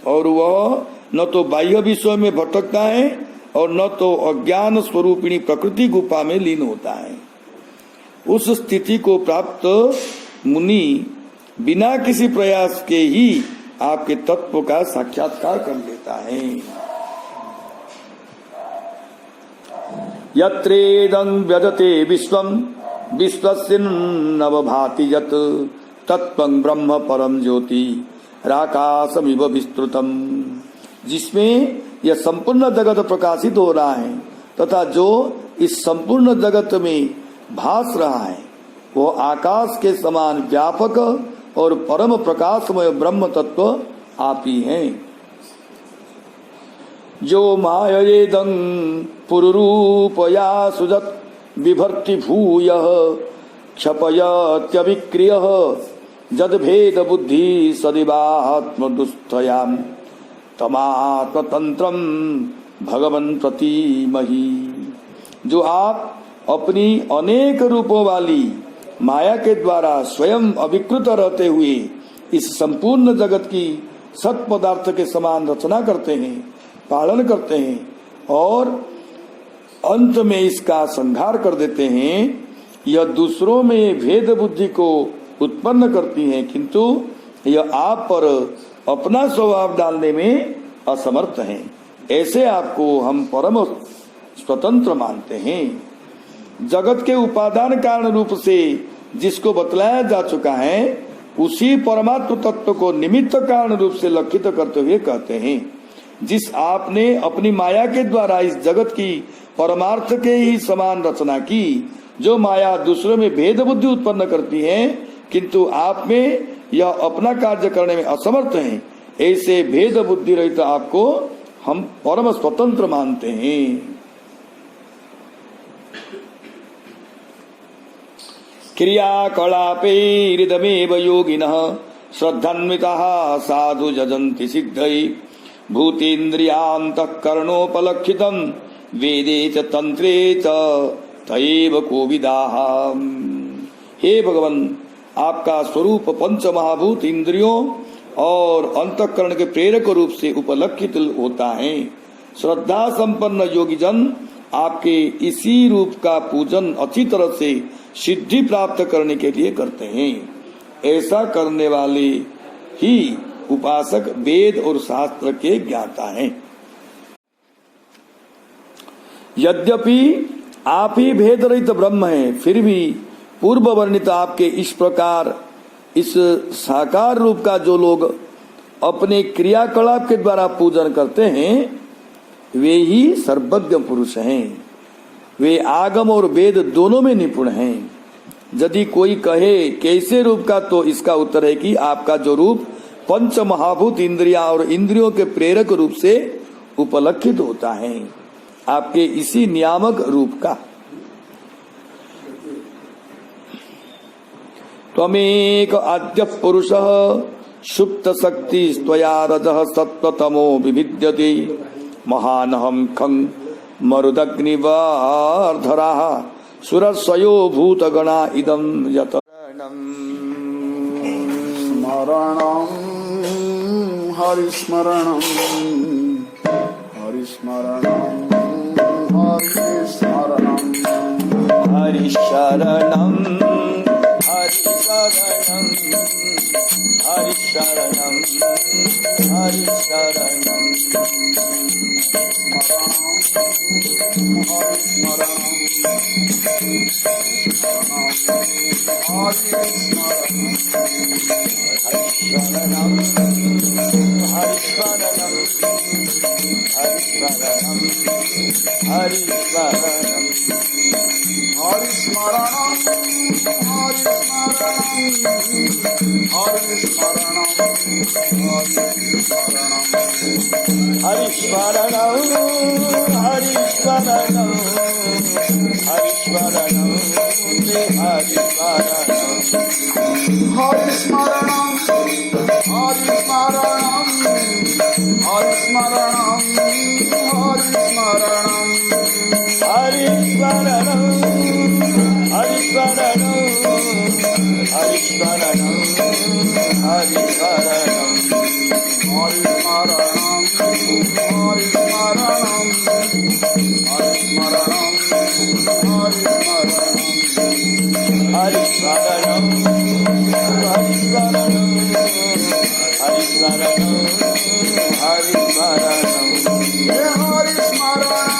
और वह न तो बाह्य विषय में भटकता है और न तो अज्ञान स्वरूपिणी प्रकृति गुफा में लीन होता है, उस स्थिति को प्राप्त मुनि बिना किसी प्रयास के ही आपके तत्व का साक्षात्कार कर लेता है। यत्रेदं व्यजते विश्वं विश्वस्मिन्नवभाति यत् तत्त्वं ब्रह्म परम ज्योति राकाशमिव विस्तृतम्। जिसमें यह संपूर्ण जगत प्रकाशित हो रहा है तथा जो इस संपूर्ण जगत में भास रहा है वो आकाश के समान व्यापक और परम प्रकाशमय ब्रह्म तत्व आप ही हैं। जो मायेदं पुरुरूपया सुजत बिभर्ति भूयः क्षपयत्यविक्रियः जद भेद बुद्धि सदिवात्म दुस्थयाम तमात्मतंत्रम भगवन प्रतिमहि। जो आप अपनी अनेक रूपों वाली माया के द्वारा स्वयं अविकृत रहते हुए इस संपूर्ण जगत की सत पदार्थ के समान रचना करते हैं, पालन करते हैं और अंत में इसका संहार कर देते हैं, यह दूसरों में भेद बुद्धि को उत्पन्न करती है, किंतु यह आप पर अपना स्वभाव डालने में असमर्थ हैं। ऐसे आपको हम परम स्वतंत्र मानते हैं। जगत के उपादान कारण रूप से जिसको बतलाया जा चुका है उसी परमात्म तत्व को निमित्त कारण रूप से लक्षित करते हुए कहते हैं। जिस आपने अपनी माया के द्वारा इस जगत की परमार्थ के ही समान रचना की, जो माया दूसरों में भेद बुद्धि उत्पन्न करती है किंतु आप में यह अपना कार्य करने में असमर्थ हैं, ऐसे भेद बुद्धि रहित आपको हम परम स्वतंत्र मानते हैं। क्रियाकलापैरिदमेव योगिनः श्रद्धान्विताः साधु जजन्ति सिद्धै भूतेन्द्रियान्तःकरणोपलक्षितं वेदे च तंत्रे च तैव कोविदाः। हे भगवान, आपका स्वरूप पंच महाभूत इंद्रियों और अंतःकरण के प्रेरक रूप से उपलक्षित होता है। श्रद्धा संपन्न योगीजन आपके इसी रूप का पूजन अच्छी तरह से सिद्धि प्राप्त करने के लिए करते हैं। ऐसा करने वाले ही उपासक वेद और शास्त्र के ज्ञाता हैं। यद्यपि आप ही भेद रहित ब्रह्म हैं, फिर भी पूर्व वर्णित आपके इस प्रकार इस साकार रूप का जो लोग अपने क्रियाकलाप के द्वारा पूजन करते हैं वे ही सर्वज्ञ पुरुष हैं। वे आगम और वेद दोनों में निपुण हैं। यदि कोई कहे कैसे रूप का, तो इसका उत्तर है कि आपका जो रूप पंच महाभूत इंद्रिया और इंद्रियों के प्रेरक रूप से उपलक्षित होता है, आपके इसी नियामक रूप का। त्वमेक आद्य पुरुष सुप्त शक्ति त्वया रजः सत्वतमो विभिद्यते महानहं खं मरुदग्निवार्धराः सुरस्वयो भूतगणा इदं यत स्मरणं हरिस्मरणं हरिस्मरणं हरिस्मरणं हरिशरणं हरिशरणं हरिशरणं हरिशरणं हरि शरणं हरि स्मरणं हरि स्मरणं हरि स्मरणं हरि स्मरणं हरि शरणं हरि शरणं हरि शरणं हरि शरणं हे हरि स्मरणं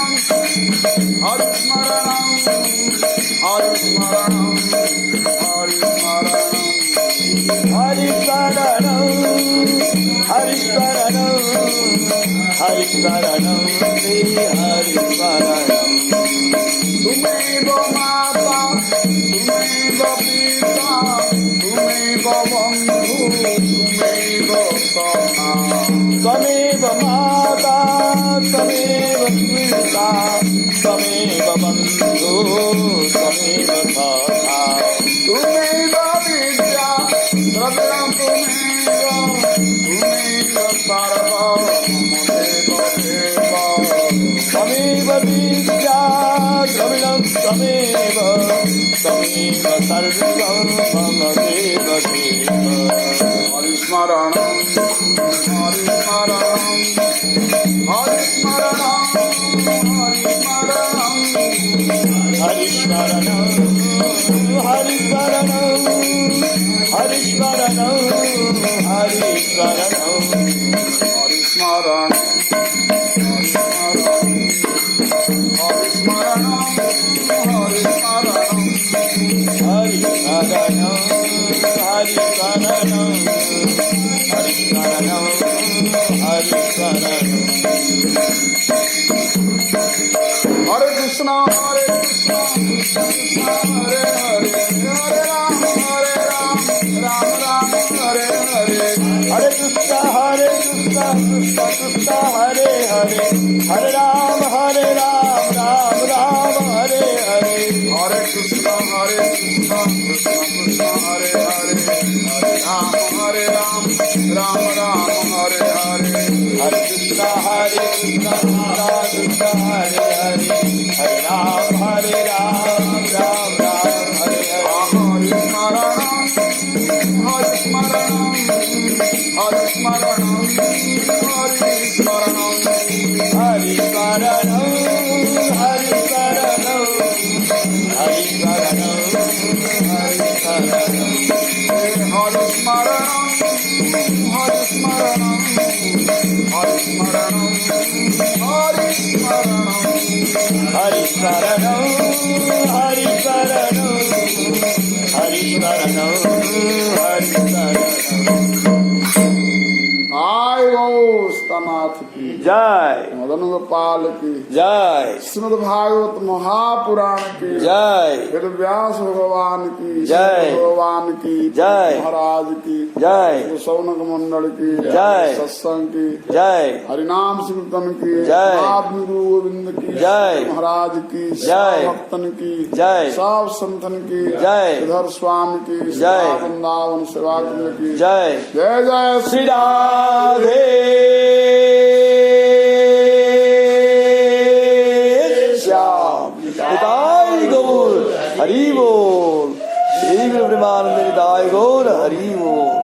हरि स्मरणं हरि स्मरणं हरि स्मरणं हरि शरणं हरि शरणं हरि शरणं श्री हरि शरणं तुमेव माता तुमेव पिता तुमेव बन्धु तुमेव सखा त्वमेव माता त्वमेव पिता त्वमेव बन्धु त्वमेव सखा तुमेव विद्या द्रव्यं तुमेव सर्वं ममेव देव त्वमेव विद्या द्रविणं त्वमेव त्वमेव सर्वं मम देव देव हरि स्मरणं हरि स्मरणं हरि स्मरणं हरि स्मरणं हरि शरणं हरि शरणं हरि शरणं हरि शरणं हरि स्मरणं हरि स्मरणं हरि स्मरणं हरि शरणं हरि शरणं हरि शरणं हरे कृष्ण कृष्ण कृष्ण हरे हरे हरे राम राम राम हरे हरे हरे कृष्ण कृष्ण कृष्ण हरे हरे हरे राम राम राम हरे हरे हरे कृष्ण कृष्ण कृष्ण हरे हरे हरे राम राम राम हरे हरे हरे कृष्ण कृष्ण कृष्ण हरे हरे हरे राम राम राम हरे हरे हरि स्मरणं हरि स्मरणं हरि स्मरणं हरि स्मरणं हरि शरणं हरि शरणं हरि शरणं हरि शरणं हरि स्मरणं हरि स्मरणं हरि स्मरणं हरि स्मरणं हरि शरणं हरि शरणं हरि शरणं हरि शरणं आय गो स्तनाथ की जय मदन गोपाल की जय श्रीमद् भागवत महापुराण की जय वेद व्यास भगवान की जय। भगवान की जय। महाराज की जय। सौनक मंडल की जय। सत्संग की जय हरिनाम कीर्तन की जय। महात्मा गुरु गोविंद की जय। महाराज की जय। भक्तन की जय। सब संतन की जय। इधर स्वामी की जय। वृंदावन सेवा की जय जय जय श्री राधे